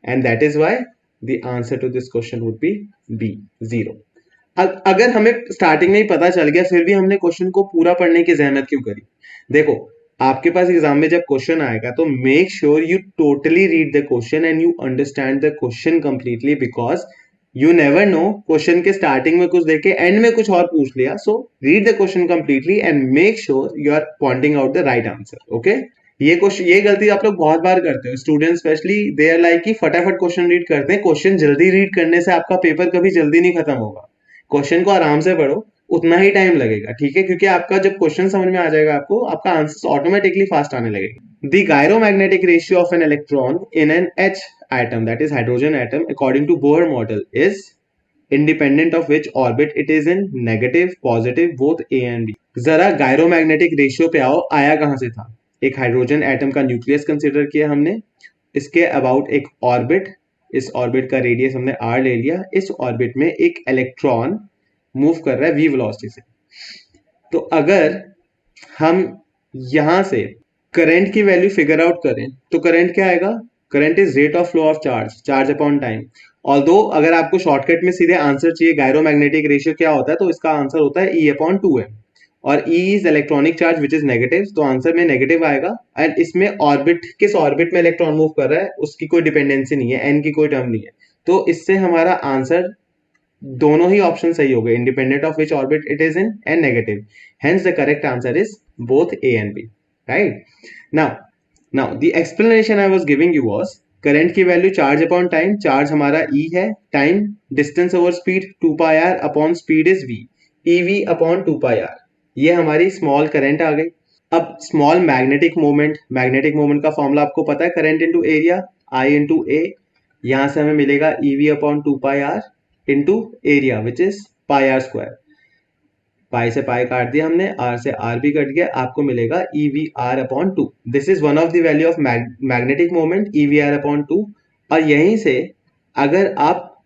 and that is why the answer to this question would be B, 0। अगर हमें स्टार्टिंग में ही पता चल गया फिर भी हमने क्वेश्चन को पूरा पढ़ने की जहमत क्यों करी? देखो, आपके पास एग्जाम में जब क्वेश्चन आएगा तो make sure you totally read the question and you understand the question completely, because you never know, question के स्टार्टिंग में कुछ देखे एंड में कुछ और पूछ लिया। So read the question completely and make sure you are pointing out the right answer. Okay, ये गलती आप लोग बहुत बार करते हो, student specially, they are like कि फटाफट क्वेश्चन रीड करते हैं। क्वेश्चन जल्दी रीड करने से आपका पेपर कभी जल्दी नहीं खत्म होगा। क्वेश्चन को आराम से पढ़ो, उतना ही टाइम लगेगा, ठीक है? क्योंकि आपका जब क्वेश्चन समझ में आ जाएगा आपको, आपका आंसर ऑटोमेटिकली फास्ट आने लगेगा। The gyromagnetic ratio of an electron in an H atom, that is hydrogen atom, according to Bohr model is independent of which orbit it is in, negative, positive, both A and B। जरा गायरोमैग्नेटिक रेशियो पे आओ, आया कहां से था? एक हाइड्रोजन एटम का न्यूक्लियस कंसिडर किया हमने, इसके अबाउट एक ऑर्बिट, इस ऑर्बिट का रेडियस हमने r ले लिया, इस ऑर्बिट में एक इलेक्ट्रॉन मूव कर रहा है v वेलोसिटी से। तो अगर हम यहां से करंट की वैल्यू फिगर आउट करें तो करंट क्या आएगा? Current is rate of flow of charge, charge upon time. Although अगर आपको शॉर्टकट में सीधे आंसर चाहिए गायरोमैग्नेटिक रेशियो क्या होता है, तो इसका आंसर होता है E अपॉन 2m, और E is electronic charge which is negative, तो आंसर में नेगेटिव आएगा। एंड इसमें ऑर्बिट, किस ऑर्बिट में इलेक्ट्रॉन मूव कर रहा है उसकी कोई डिपेंडेंसी नहीं है, एन की कोई टर्म नहीं है, तो इससे हमारा आंसर दोनों ही ऑप्शन सही हो गए, independent of which orbit it is in and negative, hence the correct answer is both A and B, right? now the explanation I was giving you was current की value charge upon time, charge हमारा E है, time distance over speed 2 pi r upon speed is v, ev upon 2 pi r, ये हमारी स्मॉल करंट आ गई। अब small magnetic moment, magnetic moment का फॉर्मूला आपको पता है, current into area, I into A, यहां से हमें मिलेगा ev upon 2 pi r into area which is pi R square, पाई से पाई काट दिया हमने, आर से आर भी कट गया, आपको मिलेगा E V R upon 2। This is one of the value of magnetic moment, E V R upon 2। और यहीं से अगर आप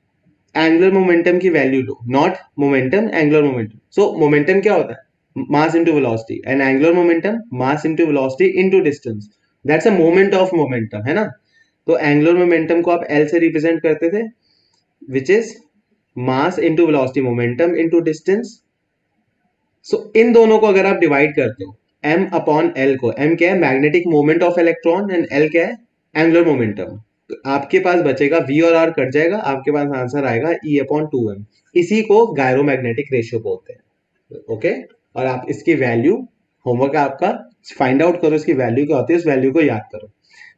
एंगुलर मोमेंटम की वैल्यू लो, not momentum, angular momentum. So momentum क्या होता है? Mass into velocity, and angular momentum mass into velocity into distance, that's a moment of momentum, है ना? तो एंगुलर मोमेंटम को आप एल से रिप्रेजेंट करते थे, which is mass into velocity, momentum into distance. So इन दोनों को अगर आप डिवाइड करते हो, m अपॉन एल को, m क्या है? Magnetic moment of electron, and l क्या है? Angular momentum. तो आपके पास बचेगा v और r कट जाएगा, आपके पास आंसर आएगा E अपॉन 2m। इसी को गायरोमैग्नेटिक रेशियो बोलते हैं। ओके, और आप इसकी वैल्यू, होमवर्क आपका, फाइंड आउट करो इसकी वैल्यू क्या होती है, उस वैल्यू को याद करो।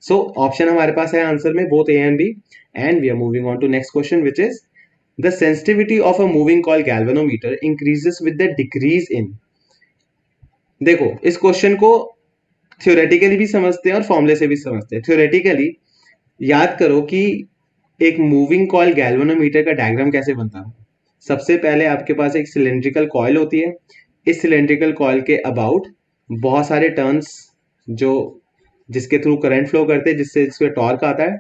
सो ऑप्शन हमारे पास है आंसर में both A and B, and we are moving on to next question which is the sensitivity of a moving coil galvanometer increases with the decrease in। देखो, इस क्वेश्चन को थ्योरेटिकली भी समझते हैं और फॉर्मूले से भी समझते हैं। थ्योरेटिकली याद करो कि एक मूविंग कॉइल गैल्वेनोमीटर का डायग्राम कैसे बनता है। सबसे पहले आपके पास एक सिलेंड्रिकल कॉइल होती है, इस सिलेंड्रिकल कॉइल के अबाउट बहुत सारे टर्न्स जो जिसके थ्रू करंट फ्लो करते हैं, जिससे इसमें टॉर्क आता है,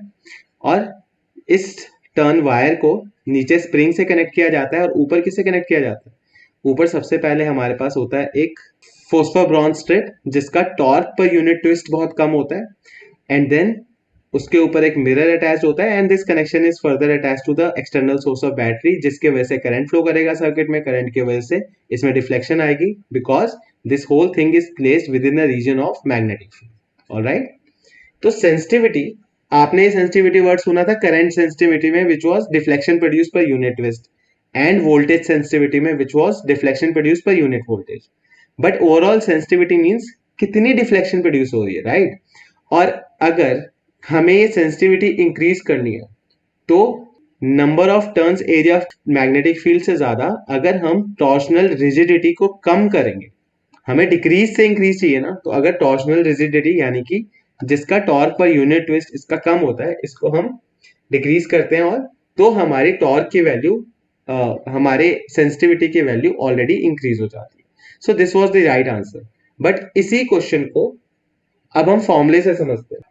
और इस टर्न वायर को नीचे स्प्रिंग से कनेक्ट किया जाता है और ऊपर किससे कनेक्ट किया जाता है? ऊपर सबसे पहले हमारे पास होता है एक फोस्फर ब्रॉन्ज स्ट्रिप जिसका टॉर्क पर यूनिट ट्विस्ट बहुत कम होता है, एंड देन उसके ऊपर एक मिरर अटैच होता है, and this connection is further attach to the external source of battery, जिसके वजह से करंट फ्लो करेगा सर्किट में। करंट की वजह से इसमें डिफ्लेक्शन आएगी, because this whole thing is placed within the region of magnetic field. Alright, तो सेंसिटिविटी, आपने सेंसिटिविटी वर्ड सुना था करंट सेंसिटिविटी में, which was deflection produce per unit twist, and voltage sensitivity में, which was deflection produce per unit voltage. But overall sensitivity means कितनी डिफ्लेक्शन प्रोड्यूस हो रही है, राइट? और अगर हमें ये सेंसिटिविटी इंक्रीज करनी है तो number of turns area of magnetic field से ज्यादा अगर हम टॉर्शनल रिजिडिटी को कम करेंगे, हमें डिक्रीज से इंक्रीज चाहिए ना, तो अगर टॉर्शनल रिजिडिटी यानी कि जिसका टॉर्क पर यूनिट ट्विस्ट इसका कम होता है, इसको हम डिक्रीज करते हैं, और तो हमारी टॉर्क की वैल्यू, हमारे सेंसिटिविटी की वैल्यू ऑलरेडी इंक्रीज हो जाती है। So this was the right answer. But इसी क्वेश्चन को अब हम फॉर्मूले से समझते हैं।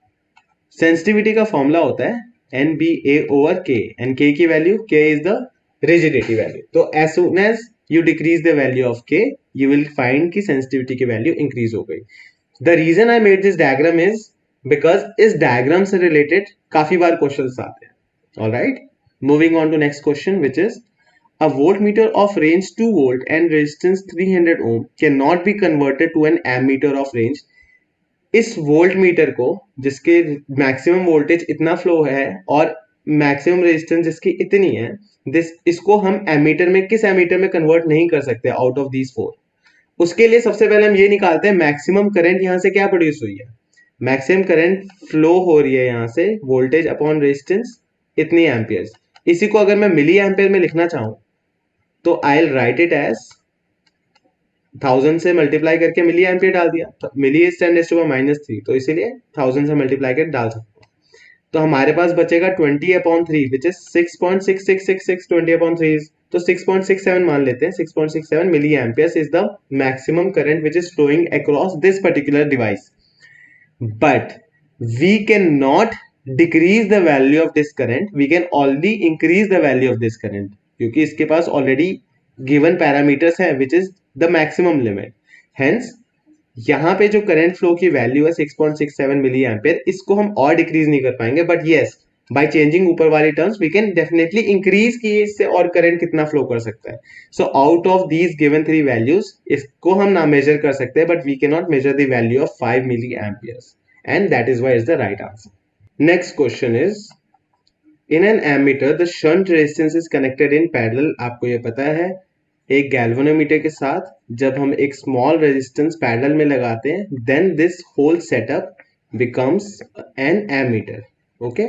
सेंसिटिविटी का फॉर्मूला होता है NBA over K, and K की value, K is the rigidity value. तो as soon as you decrease the value of K, you will find कि सेंसिटिविटी की वैल्यू इंक्रीज हो गई। The reason I made this diagram is because इस डायग्राम से रिलेटेड काफी बार क्वेश्चंस आते हैं। Alright, Moving on to next question, which is a voltmeter of range 2 volt and resistance 300 ohm cannot be converted to an ammeter of range. इस वोल्ट मीटर को, जिसके मैक्सिमम वोल्टेज इतना फ्लो है और मैक्सिमम रेजिस्टेंस जिसकी इतनी है, इसको हम एमीटर में, किस एमीटर में कन्वर्ट नहीं कर सकते आउट ऑफ दीज फोर? उसके लिए सबसे पहले हम ये निकालते हैं मैक्सिमम करंट यहां से क्या प्रोड्यूस हुई है। मैक्सिमम करंट फ्लो हो रही है यहां से वोल्टेज अपॉन रेजिस्टेंस इतनी एम्पियर्स। इसी को अगर मैं मिली एम्पियर में लिखना चाहूं तो I will write it as 1000 से मल्टीप्लाई करके मिली एम्पियर डाल दिया, तो मिली इज 10⁻³ तो इसीलिए 1000 से मल्टीप्लाई करके डाल सकते हैं। तो हमारे पास बचेगा 20/3 विच इज 6.6666 20/3 तो 6.67 मान लेते हैं। 6.67 milli amperes is the maximum current which is flowing across this particular device, but we can not decrease the value of this current, we can only increase the value of this current, क्योंकि इसके पास ऑलरेडी गिवन पैरामीटर्स है which is the maximum limit. Hence यहाँ पे जो करंट फ्लो की वैल्यू है 6.67 मिली एम्पियर, इसको हम और डिक्रीज नहीं कर पाएंगे, बट येस बाय चेंजिंग ऊपर वाली terms we can definitely increase की इससे और करंट कितना फ्लो कर सकता है। So out of these given 3 values इसको हम ना मेजर कर सकते हैं, but we can not measure the value of 5 milli amperes, and that is why is the right answer. Next question is in an ammeter the shunt resistance is connected in parallel. आपको ये पता है एक गैल्वेनोमीटर के साथ जब हम एक स्मॉल रेजिस्टेंस पैरेलल में लगाते हैं then this whole setup becomes an ammeter. Okay,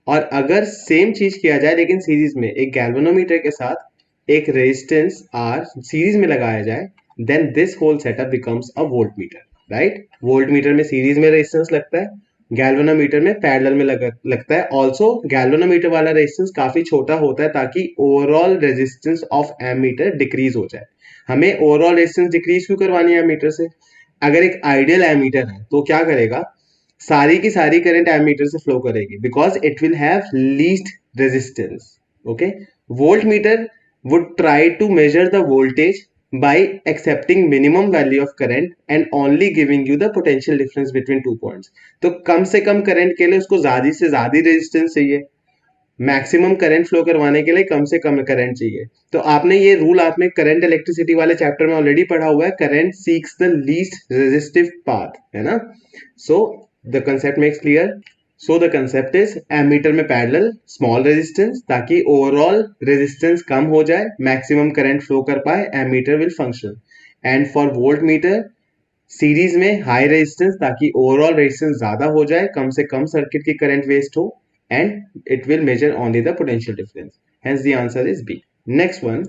और अगर सेम चीज किया जाए लेकिन सीरीज में, एक गैल्वेनोमीटर के साथ एक रेजिस्टेंस आर सीरीज में लगाया जाए then this whole setup becomes a voltmeter, right. Voltmeter में सीरीज में रेजिस्टेंस लगता है, गैल्वेनोमीटर में पैरेलल में लगता है। ऑल्सो गैल्वेनोमीटर वाला रेजिस्टेंस काफी छोटा होता है ताकि overall resistance of ammeter decrease हो जाए। हमें ओवरऑल रेजिस्टेंस डिक्रीज क्यों करवानी है एमीटर से? अगर एक आइडियल एमीटर है तो क्या करेगा, सारी की सारी करंट एमीटर से फ्लो करेगी because it will have least resistance. Okay, voltmeter would try to measure the voltage by accepting minimum value of current and only giving you the potential difference between 2 points। तो कम से कम करंट के लिए उसको ज्यादा से ज्यादा रेजिस्टेंस चाहिए, मैक्सिमम करंट फ्लो करवाने के लिए कम से कम करंट चाहिए। तो आपने ये रूल आपने करंट इलेक्ट्रिसिटी वाले चैप्टर में ऑलरेडी पढ़ा हुआ है, current seeks the least resistive path, है ना। So the concept makes clear. So the concept is ammeter में पैरेलल स्मॉल रेजिस्टेंस ताकि ओवरऑल रेजिस्टेंस कम हो जाए, मैक्सिमम करंट फ्लो कर पाए, ammeter will function. And for voltmeter series में हाई रेजिस्टेंस ताकि ओवरऑल रेजिस्टेंस ज्यादा हो जाए, कम से कम सर्किट की करंट वेस्ट हो, and it will measure only the potential difference. Hence the answer is B. Next one,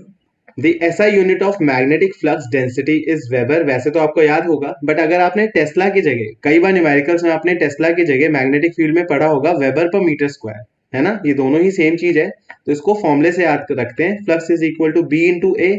the SI unit of magnetic flux density is Weber। वैसे तो आपको याद होगा, बट अगर आपने टेस्ला की जगह, कई बार न्यूमेरिकल्स में आपने टेस्ला की जगह मैग्नेटिक फील्ड में पढ़ा होगा वेबर पर मीटर स्क्वायर, है ना। ये दोनों ही सेम चीज है, तो इसको फॉर्मूले से याद रखते हैं। Flux is equal to B into A,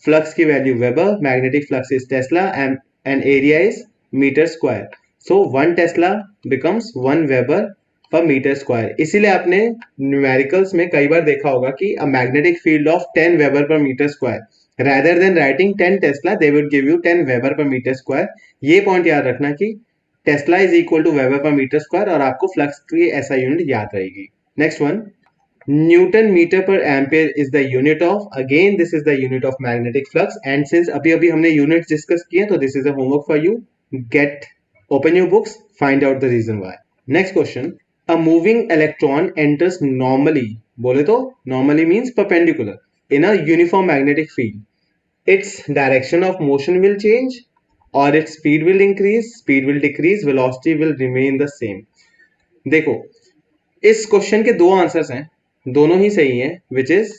flux की value weber, magnetic flux is tesla and area is metre square. So 1 tesla becomes 1 weber per metre square. इसीलिए आपने न्यूमेरिकल्स में कई बार देखा होगा कि a magnetic field of 10 weber per metre square, rather than writing 10 tesla they would give you 10 weber per metre square. ये पॉइंट याद रखना कि Tesla is equal to weber per metre square, और आपको फ्लक्स की ऐसा यूनिट याद रहेगी। Next one, newton metre per ampere is the unit of, again this is the unit of magnetic flux, and since अभी अभी हमने यूनिट डिस्कस किए तो this is a homework for you. Get open your books, find out the reason why. Next question, a moving electron enters normally, बोले तो normally means perpendicular, in a uniform magnetic field, its direction of motion will change or its speed will increase, speed will decrease, velocity will remain the same। देखो इस क्वेश्चन के दो आंसर्स हैं, दोनों ही सही हैं, विच इज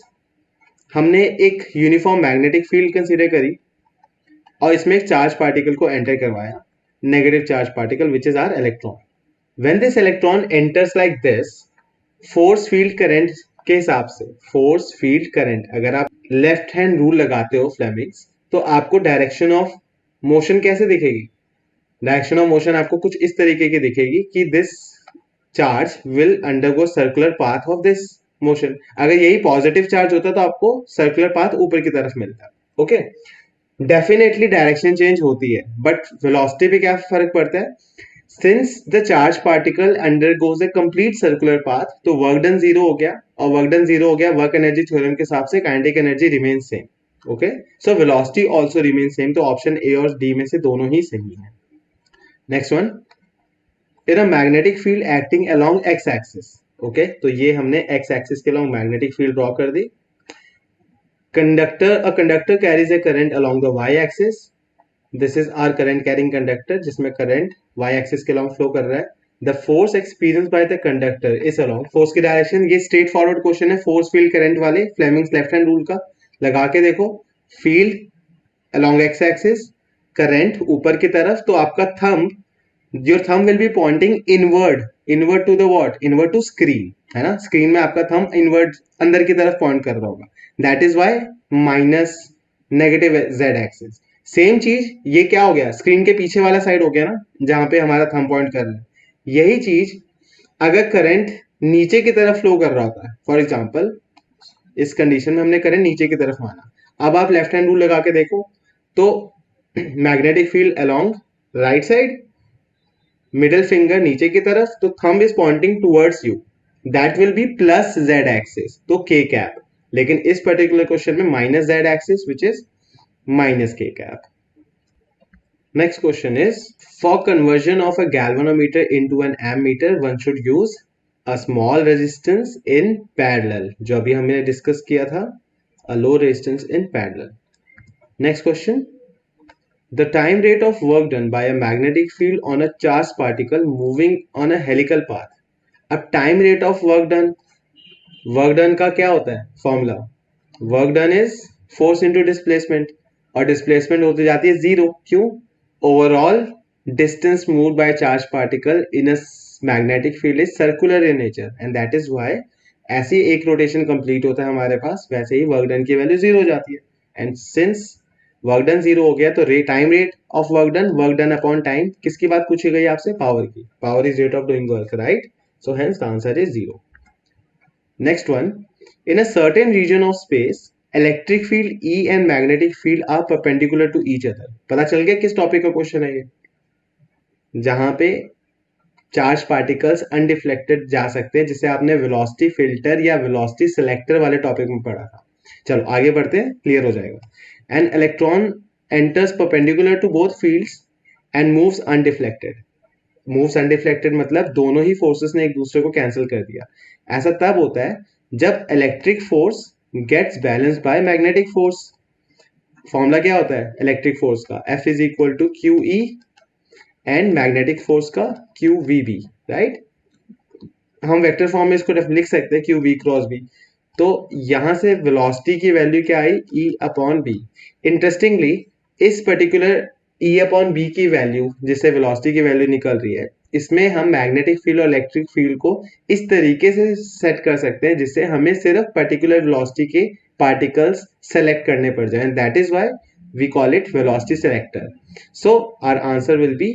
हमने एक यूनिफॉर्म मैग्नेटिक फील्ड कंसीडर करी और इसमें एक चार्ज पार्टिकल को एंटर करवाया, negative charge particle which is our electron. When this electron enters like this, force field current के हिसाब से, force field current अगर आप लेफ्ट हैंड रूल लगाते हो फ्लेमिंग्स, तो आपको डायरेक्शन ऑफ मोशन कैसे दिखेगी? डायरेक्शन ऑफ मोशन आपको कुछ इस तरीके की दिखेगी कि this charge will undergo circular path of this motion. अगर यही पॉजिटिव चार्ज होता तो आपको सर्कुलर पाथ ऊपर की तरफ मिलता। ओके, डेफिनेटली डायरेक्शन चेंज होती है, बट वेलोसिटी पे क्या फर्क पड़ता है? Since the charge particle undergoes a complete circular path, तो वर्क डन जीरो हो गया, और वर्क डन जीरो हो गया, वर्क एनर्जी थ्योरम के हिसाब से kinetic energy remain same. Okay, so velocity also remain same, तो ऑप्शन ए और डी में से दोनों ही सही है। Next one, in a magnetic field acting along x axis. Okay, तो ये हमने एक्स एक्सिस के अलोंग मैग्नेटिक फील्ड ड्रॉ कर दी। Conductor carries a current along the Y axis, this is our current carrying conductor, जिसमें करंट वाई एक्सिस के अलोंग फ्लो कर रहा है। The force experience by the conductor is along, force की डायरेक्शन, ये स्ट्रेट फॉरवर्ड क्वेश्चन है फोर्स फील्ड करंट वाले, फ्लेमिंग्स लेफ्ट हैंड रूल का लगा के देखो। Field along x axis, current ऊपर की तरफ, तो आपका thumb, your thumb will be pointing inward to the what, inward to screen, है ना, स्क्रीन में आपका थंब इनवर्ड अंदर की तरफ पॉइंट कर रहा होगा, that is y minus negative z axis. Same चीज ये क्या हो गया, स्क्रीन के पीछे वाला साइड हो गया ना, जहां पे हमारा थंब पॉइंट कर रहा है। यही चीज अगर करंट नीचे की तरफ फ्लो कर रहा होता है, फॉर एग्जाम्पल इस कंडीशन में हमने करंट नीचे की तरफ माना, अब आप लेफ्ट हैंड रूल लगा के देखो, तो magnetic field along right side, middle finger नीचे की तरफ, तो thumb is pointing towards you, that will be plus Z axis, तो के कैप। लेकिन इस पर्टिकुलर क्वेश्चन में minus Z axis, which is minus K cap. Next question is, for conversion of a galvanometer into an ammeter one should use a small resistance in parallel, जो अभी हमने डिस्कस किया था, a low resistance in parallel. Next question, the time rate of work done by a magnetic field on a charged particle moving on a helical path. अब time rate of work done का क्या होता है formula, work done is force into displacement, और डिस्प्लेसमेंट होती जाती है जीरो, क्यों, overall distance move by charge particle in a magnetic field is circular in nature, and that is why ऐसे एक रोटेशन कंप्लीट होता है हमारे पास, वैसे ही वर्क डन की वैल्यू जीरो हो जाती है। And since work done zero हो गया, तो time rate of work done upon time, किसकी बात पूछी गई आपसे, पावर की, power is rate of doing work, right, so hence the answer is zero. Next one, in a certain region of space electric field E and magnetic field are perpendicular to each other. पता चल गया किस टॉपिक का क्वेश्चन है ये, जहां पे चार्ज पार्टिकल्स अनडिफ्लेक्टेड जा सकते हैं, जिसे आपने वेलोसिटी फिल्टर या वेलोसिटी सिलेक्टर वाले टॉपिक में पढ़ा था। चलो आगे बढ़ते हैं, क्लियर हो जाएगा। An electron enters perpendicular to both fields and moves undeflected, moves undeflected मतलब दोनों ही फोर्सेस ने एक दूसरे को कैंसिल कर दिया। ऐसा तब होता है जब electric force gets balanced by magnetic force. Formula क्या होता है इलेक्ट्रिक फोर्स का, F is equal to Q E, and magnetic force का क्यू वी बी, राइट। हम वेक्टर फॉर्म में इसको लिख सकते हैं क्यू वी क्रॉस बी। तो यहां से वेलोसिटी की वैल्यू क्या आई, ई अपॉन बी। इंटरेस्टिंगली इस पर्टिकुलर ई अपॉन बी की वैल्यू, जिससे वेलोसिटी की वैल्यू निकल रही है, इसमें हम मैग्नेटिक फील्ड और इलेक्ट्रिक फील्ड को इस तरीके से सेट कर सकते हैं जिससे हमें सिर्फ पर्टिकुलर वेलोसिटी के पार्टिकल्स सेलेक्ट करने पड़ जाए, that is why we call it velocity selector. So our answer will be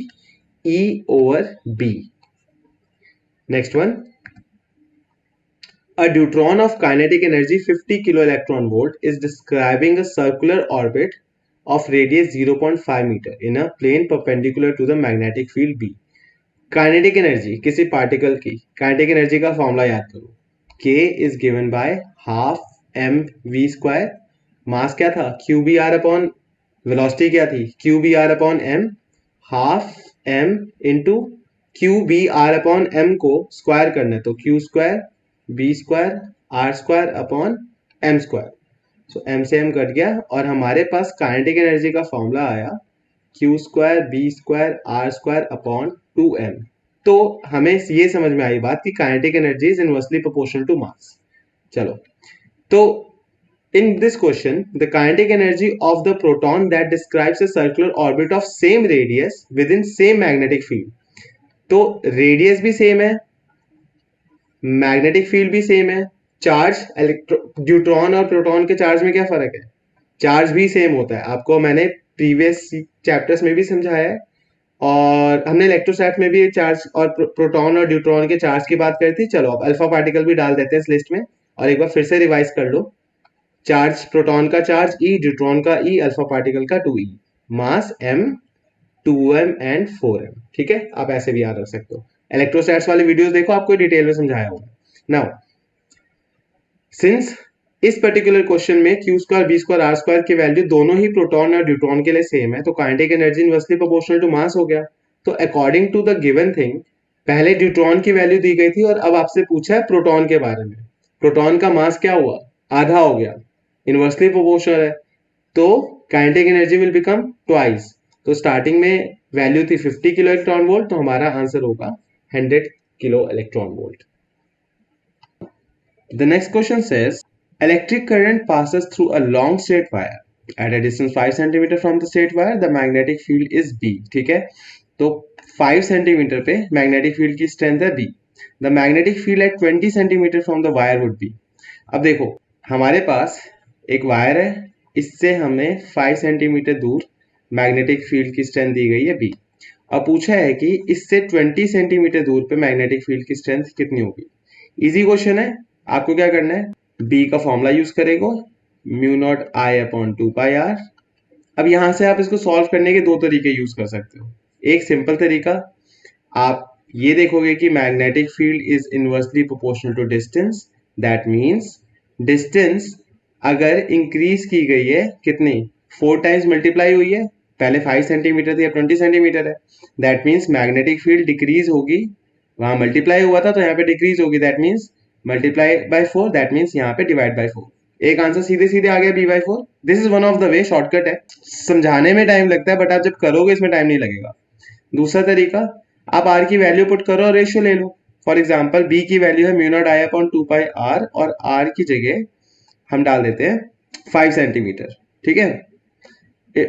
E over B. Next one, a deuteron of kinetic energy 50 kilo electron volt is describing a circular orbit of radius 0.5 meter in a plane perpendicular to the magnetic field B. Kinetic energy किसी पार्टिकल की, काइनेटिक एनर्जी का फॉर्मूला याद करो, K is given by half M V square, mass क्या था Q B are upon, velocity क्या थी Q B are upon M, half M into Q B are upon M को स्क्वायर करना है, तो Q square B square R square upon M square, so M से एम कट गया, और हमारे पास काइनेटिक एनर्जी का फॉर्मूला आया Q square B square R square upon 2m। तो हमें ये समझ में आई बात कि kinetic energy is inversely proportional to mass. चलो, तो in this question the kinetic energy of the proton that describes a circular orbit of same radius within same magnetic field, तो रेडियस भी सेम है, मैग्नेटिक फील्ड भी सेम है, चार्ज ड्यूट्रॉन और प्रोटॉन के चार्ज में क्या फर्क है, चार्ज भी सेम होता है, आपको मैंने प्रीवियस चैप्टर्स में भी समझाया है, और हमने इलेक्ट्रोस्टैट में भी चार्ज और प्रोटॉन और ड्यूट्रॉन के चार्ज की बात करी थी। चलो अब अल्फा पार्टिकल भी डाल देते हैं इस लिस्ट में, और एक बार फिर से रिवाइज कर लो। चार्ज प्रोटॉन का चार्ज ई, ड्यूट्रॉन का ई, अल्फा पार्टिकल का 2e, mass m, 2m and 4m। ठीक है, आप ऐसे भी याद रख सकते हो। इलेक्ट्रोस्टैट्स वाले वीडियोस देखो, आपको डिटेल में समझाया हुआ है। नाउ सिंस इस पर्टिकुलर क्वेश्चन में Q square B square R square की वैल्यू दोनों ही प्रोटॉन और ड्यूट्रॉन के लिए सेम है, तो kinetic energy inversely proportional to mass हो गया। तो according to the given thing, पहले ड्यूट्रॉन की वैल्यू दी गई थी और अब आपसे पूछा है प्रोटॉन के बारे में। प्रोटॉन का मास क्या हुआ, आधा हो गया, इनवर्सली प्रोपोर्शनल है, तो kinetic energy will become twice. तो स्टार्टिंग में वैल्यू थी 50 किलो इलेक्ट्रॉन वोल्ट, तो हमारा आंसर होगा 100 kilo electron volt. The next question says, electric current passes through a long straight wire. At a distance 5 cm from the straight wire, the magnetic field is B. ठीक है, तो 5 cm पे magnetic field की strength है B. The magnetic field at 20 cm from the wire would be. अब देखो, हमारे पास एक वायर है, इससे हमें 5 सेंटीमीटर दूर मैग्नेटिक फील्ड की स्ट्रेंथ दी गई है B। अब पूछा है कि इससे 20 सेंटीमीटर दूर पे मैग्नेटिक फील्ड की स्ट्रेंथ कितनी होगी। इजी क्वेश्चन है, आपको क्या करना है, बी का फॉर्मूला यूज करेगा, mu naught I upon 2 pi R. अब यहां से आप इसको सॉल्व करने के दो तरीके यूज कर सकते हो। एक सिंपल तरीका, आप ये देखोगे कि magnetic field is inversely proportional to distance. That means distance अगर इंक्रीज की गई है कितनी, 4 टाइम्स मल्टीप्लाई हुई है, पहले 5 सेंटीमीटर थी, अब 20 सेंटीमीटर है। That means magnetic field decrease होगी, वहां मल्टीप्लाई हुआ था तो यहाँ पे डिक्रीज होगी। That means multiply by 4, that means यहाँ पे डिवाइड बाय 4। एक आंसर सीधे सीधे आ गया b/4। This is one of the way, shortcut है, समझाने में टाइम लगता है बट आप जब करोगे इसमें टाइम नहीं लगेगा। दूसरा तरीका, आप r की वैल्यू पुट करो और रेशियो ले लो। फॉर एग्जाम्पल b की वैल्यू है mu naught I upon 2 pi R, और r की जगह हम डाल देते हैं 5 सेंटीमीटर। ठीक है,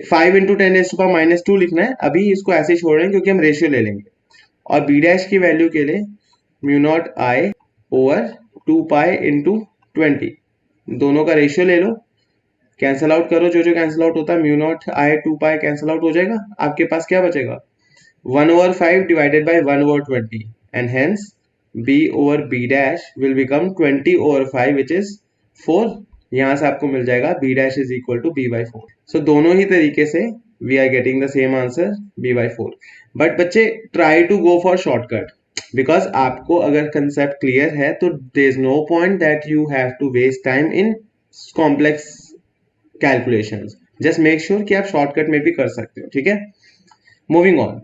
5 इंटू 10⁻⁻2 लिखना है, अभी इसको ऐसे ही छोड़ रहे हैं क्योंकि हम रेशियो ले लेंगे। और बी डैश की वैल्यू के लिए mu naught I over 2 pi into 20, दोनों का रेशियो ले लो, कैंसिल आउट करो, जो जो कैंसिल आउट होता है mu naught I 2 pi cancel out हो जाएगा, आपके पास क्या बचेगा 1/5 divided by 1/20, and hence b over b dash will become 20/5 which is 4। यहां से आपको मिल जाएगा b dash is equal to b/4। सो दोनों ही तरीके से we are getting the same answer b/4। But बच्चे try to go for shortcut, because आपको अगर कंसेप्ट क्लियर है तो there is no point that you have to waste time in complex calculations. Just make sure कि आप शॉर्टकट में भी कर सकते हो। ठीक है, moving on.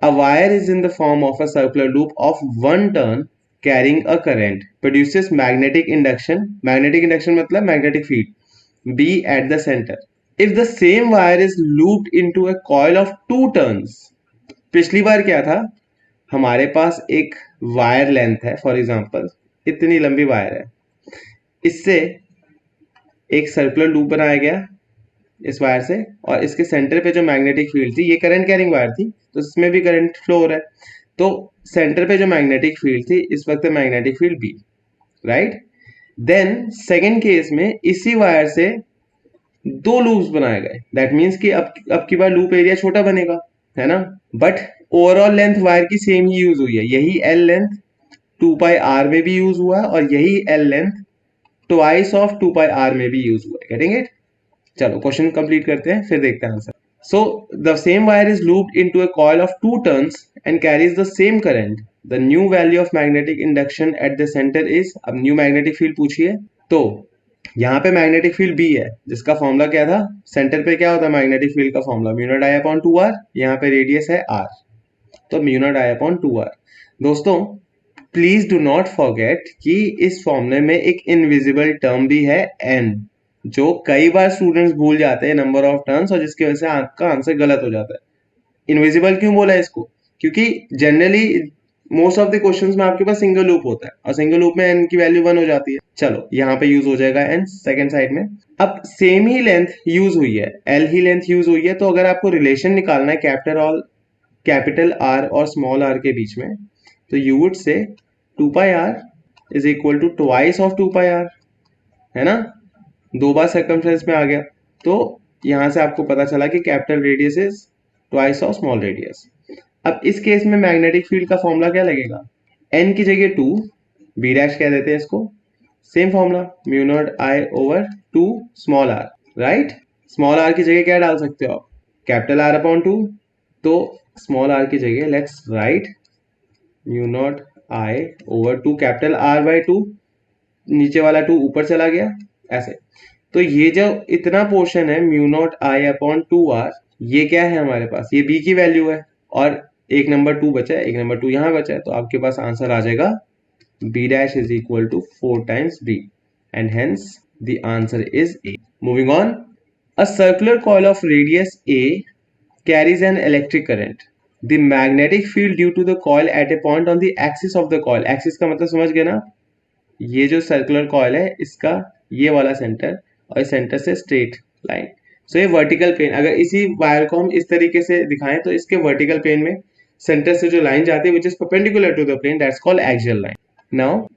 A wire is in the form of a circular loop of 1 turn carrying a current, produces magnetic induction. Magnetic induction मतलब magnetic field B at the center. If the same wire is looped into a coil of 2 turns, पिछली बार क्या था, हमारे पास एक वायर लेंथ है, फॉर एग्जांपल इतनी लंबी वायर है, इससे एक सर्कुलर लूप बनाया गया इस वायर से, और इसके सेंटर पे जो मैग्नेटिक फील्ड थी, ये करंट कैरिंग वायर थी तो इसमें भी करंट फ्लो हो रहा है, तो सेंटर पे जो मैग्नेटिक फील्ड थी इस वक्त magnetic field B, right. Then second case में इसी वायर से 2 लूप्स बनाए गए, दैट मीन्स कि अब की बार लूप एरिया छोटा बनेगा, है ना, बट ओवरऑल लेंथ वायर की सेम ही यूज हुई है। यही एल लेंथ 2 पाई आर में भी यूज हुआ है, और यही L length twice of 2 pi R में भी यूज हुआ है। Getting it? चलो क्वेश्चन कंप्लीट करते हैं, फिर देखते हैं answer. So the same wire is looped into a coil of 2 turns and carries the same current. The new value of magnetic induction at the centre is, अब न्यू मैग्नेटिक फील्ड पूछिए, तो यहाँ पे मैग्नेटिक फील्ड बी है, जिसका फॉर्मूला क्या था, सेंटर पे क्या होता है मैग्नेटिक फील्ड का formula mu naught I upon 2 R, यहाँ पे रेडियस है आर, तो mu naught I upon 2 R. दोस्तों प्लीज डू नॉट फॉरगेट कि इस फॉर्मूले में एक इनविजिबल टर्म भी है एन, जो कई बार स्टूडेंट्स भूल जाते हैं नंबर ऑफ टर्म्स, और जिसकी वजह से आपका आंसर गलत हो जाता है। इनविजिबल क्यों बोला है इसको, क्योंकि generally most of the questions में आपके पास सिंगल लूप होता है, और सिंगल लूप में एन की वैल्यू 1 हो जाती है। चलो यहाँ पे यूज हो जाएगा एन सेकंड साइड में। अब सेम ही लेंथ यूज हुई है, एल ही लेंथ यूज हुई है, तो अगर आपको रिलेशन निकालना है कैपिटल आर और स्मॉल आर के बीच में, तो you would say 2 pi R is equal to twice of 2 pi R, है ना, 2 बार सर्कमफ्रेंस में आ गया, तो यहां से आपको पता चला कि capital radius is twice of small radius. अब इस केस में मैग्नेटिक फील्ड का फॉर्मूला क्या लगेगा, एन की जगह 2, बी डैश कह देते हैं इसको, same formula mu naught I over 2 small R, right. Small are की जगह क्या डाल सकते हो आप, कैपिटल आर अपॉन 2, तो स्मॉल r की जगह let's write mu naught I over 2 capital R by 2, नीचे वाला 2 ऊपर चला गया ऐसे। तो ये जो इतना पोर्शन है mu naught I upon 2r, ये क्या है हमारे पास, ये b की वैल्यू है, और एक नंबर 2 बचा है, एक नंबर 2 यहाँ बचा है, तो आपके पास आंसर आ जाएगा b dash is equal to 4 times b, and hence the answer is A. Moving on, a circular coil of radius A carries an electric current. The magnetic field due to the coil at a point on the axis of the coil, axis का मतलब समझ गए ना, ये जो सर्कुलर कॉइल है इसका ये वाला सेंटर और इस सेंटर से स्ट्रेट लाइन, सो ये वर्टिकल प्लेन, अगर इसी वायर को हम इस तरीके से दिखाएं तो इसके वर्टिकल प्लेन में सेंटर से जो लाइन जाती है which is perpendicular to the plane, that's called axial line. Now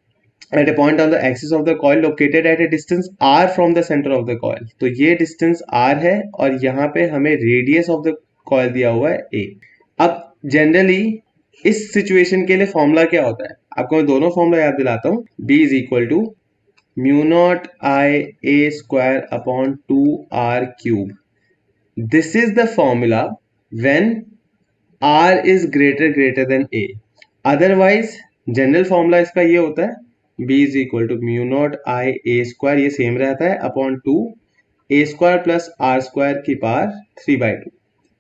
at a point on the axis of the coil located at a distance r from the center of the coil, तो ये डिस्टेंस r है और यहाँ पे हमें रेडियस ऑफ द कॉइल दिया हुआ है a. अब जनरली इस सिचुएशन के लिए फॉर्मूला क्या होता है, आपको मैं दोनों फॉर्मूला याद दिलाता हूँ. b is equal to mu naught I a square upon 2r cube. This is the formula when r is greater than a. Otherwise general formula इसका ये होता है b is equal to mu naught I a square, ये सेम रहता है, upon 2 a square plus r square की power 3/2.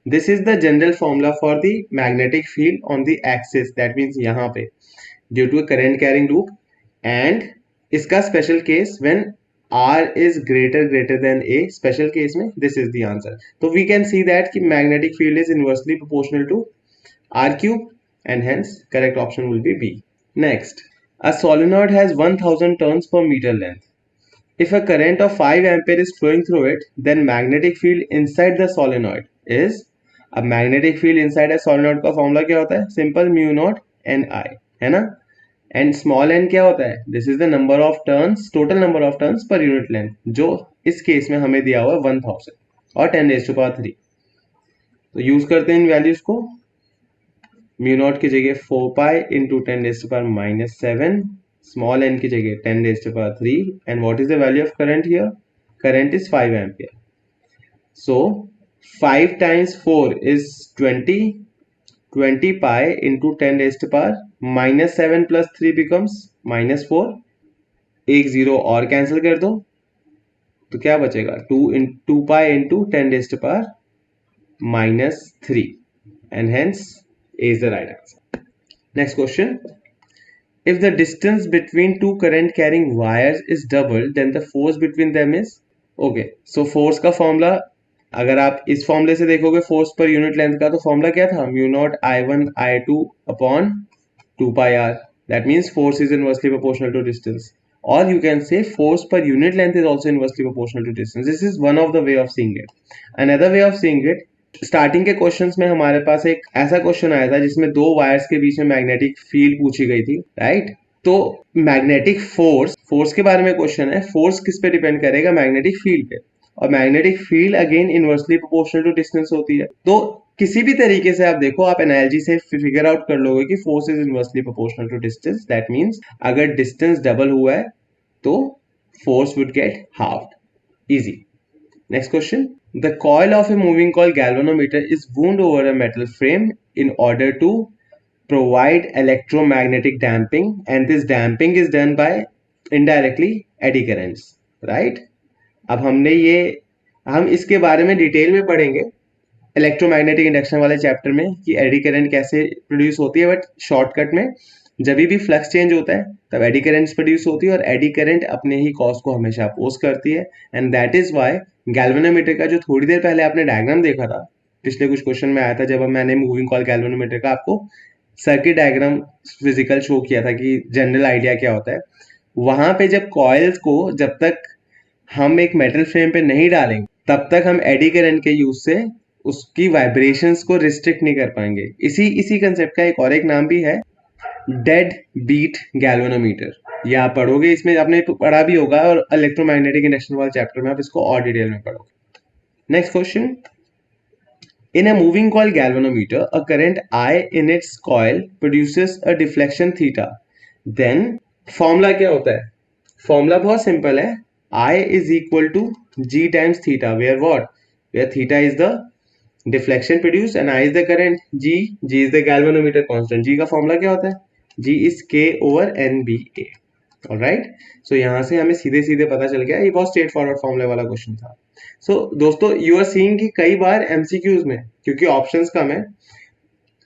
This is the general formula for the magnetic field on the axis, that means यहाँ पे due to current carrying loop, and इसका special case when r is greater than a, special case में दिस इज द आंसर. तो वी कैन सी दैट कि magnetic field is inversely proportional to r cube, and hence correct option will be B. Next, a solenoid has 1000 turns per meter length. If a current of 5 ampere is flowing through it, then magnetic field inside the solenoid is, अब magnetic field inside a solenoid का फॉर्मूला क्या होता है, simple mu naught N I, है ना, एंड स्मॉल एन क्या होता है, this is the number of turns, total number of turns per unit length, जो इस केस में हमें दिया हुआ है 1000 और 10⁻³ तो यूज करते हैं इन वैल्यूज को. म्यू नॉट की जगह 4 पाई इंटू 10⁻⁻7, स्मॉल एन की जगह 10⁻³ and what is the value of current here, current is 5 ampere. So 5 times 4 is 20 pi into 10⁻⁻7 plus 3 becomes -4. एक जीरो और कैंसिल कर दो तो क्या बचेगा, 2 pi into 10⁻⁻3, and hence A is the right answer. Next question. If the distance between two current carrying wires is doubled, then the force between them is, okay, so force का फॉर्मूला अगर आप इस फॉर्मूले से देखोगे फोर्स पर यूनिट लेंथ का, तो फॉर्मूला क्या था, mu naught I1 I2 upon 2 pi r. That means force is inversely proportional to distance, or you can say force per unit length is also inversely proportional to distance. This is one of the way of seeing it. Another way of seeing it, starting के क्वेश्चंस में हमारे पास एक ऐसा क्वेश्चन आया था जिसमें दो वायर्स के बीच में मैग्नेटिक फील्ड पूछी गई थी, राइट. तो मैग्नेटिक फोर्स के बारे में क्वेश्चन है, फोर्स किस पे डिपेंड करेगा, मैग्नेटिक फील्ड पे, और magnetic field again inversely proportional to distance होती है. तो किसी भी तरीके से आप देखो, आप एनालॉजी से फिगर आउट कर लोगे कि force is inversely proportional to distance. That means अगर डिस्टेंस डबल हुआ है तो force would get halved. Easy. Next question. The coil of a moving coil galvanometer is wound over a metal frame in order to provide electromagnetic damping, and this damping is done by indirectly eddy currents, right? अब हम इसके बारे में डिटेल में पढ़ेंगे इलेक्ट्रोमैग्नेटिक इंडक्शन वाले चैप्टर में कि एडी करंट कैसे प्रोड्यूस होती है, बट शॉर्टकट में जब भी फ्लक्स चेंज होता है तब एडी करंट्स प्रोड्यूस होती है, और एडी करंट अपने ही कॉज को हमेशा अपोज करती है. And that is why galvanometer का जो थोड़ी देर पहले आपने डायग्राम देखा था, पिछले कुछ क्वेश्चन में आया था जब मैंने मूविंग कॉइल गैल्वेनोमीटर का आपको सर्किट डायग्राम फिजिकल शो किया था कि जनरल आइडिया क्या होता है. वहां पे जब कॉइल्स को जब तक हम एक मेटल फ्रेम पे नहीं डालेंगे तब तक हम एडी करंट के यूज से उसकी वाइब्रेशंस को रिस्ट्रिक्ट नहीं कर पाएंगे. इसी कंसेप्ट का एक और एक नाम भी है डेड बीट गैल्वेनोमीटर. ये आप पढ़ोगे, इसमें आपने पढ़ा भी होगा, और इलेक्ट्रोमैग्नेटिक इंडक्शन वाले चैप्टर में आप इसको और डिटेल में पढ़ोगे. Next question. In a moving coil galvanometer a current I in its coil produces a deflection theta. Then formula क्या होता है, फॉर्मूला बहुत सिंपल है, I is equal to G times theta, where what, where theta is the deflection produce and I is the current, G is the galvanometer constant. G का फॉर्मूला क्या होता है? G is K over N B A. Alright, so यहाँ से हमें सीधे सीधे पता चल गया, ये बहुत स्ट्रेट फॉरवर्ड फॉर्मूले वाला क्वेश्चन था। सो दोस्तों यू आर सीइंग कि कई बार एमसीक्यूज में, क्योंकि ऑप्शंस कम है,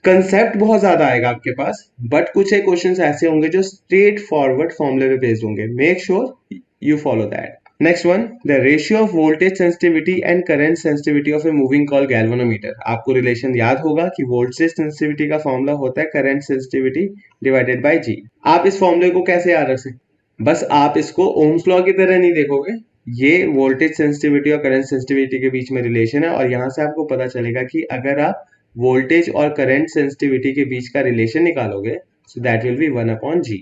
कंसेप्ट बहुत ज्यादा आएगा आपके पास, बट कुछ एक क्वेश्चंस ऐसे होंगे जो स्ट्रेट फॉरवर्ड फॉर्मूले पे बेस्ड होंगे। Make sure you follow that. Next one, the ratio of voltage sensitivity and current sensitivity of a moving coil galvanometer. आपको रिलेशन याद होगा कि वोल्टेज सेंसिटिविटी का फॉर्मूला होता है करंट सेंसिटिविटी डिवाइडेड बाय जी। आप इस फॉर्मूले को कैसे याद रख सकते? बस आप इसको ओम्स लॉ की तरह नहीं देखोगे, ये वोल्टेज सेंसिटिविटी और करंट सेंसिटिविटी के बीच में रिलेशन है, और यहाँ से आपको पता चलेगा कि अगर आप वोल्टेज और करंट सेंसिटिविटी के बीच का रिलेशन निकालोगे, so that will be 1/g,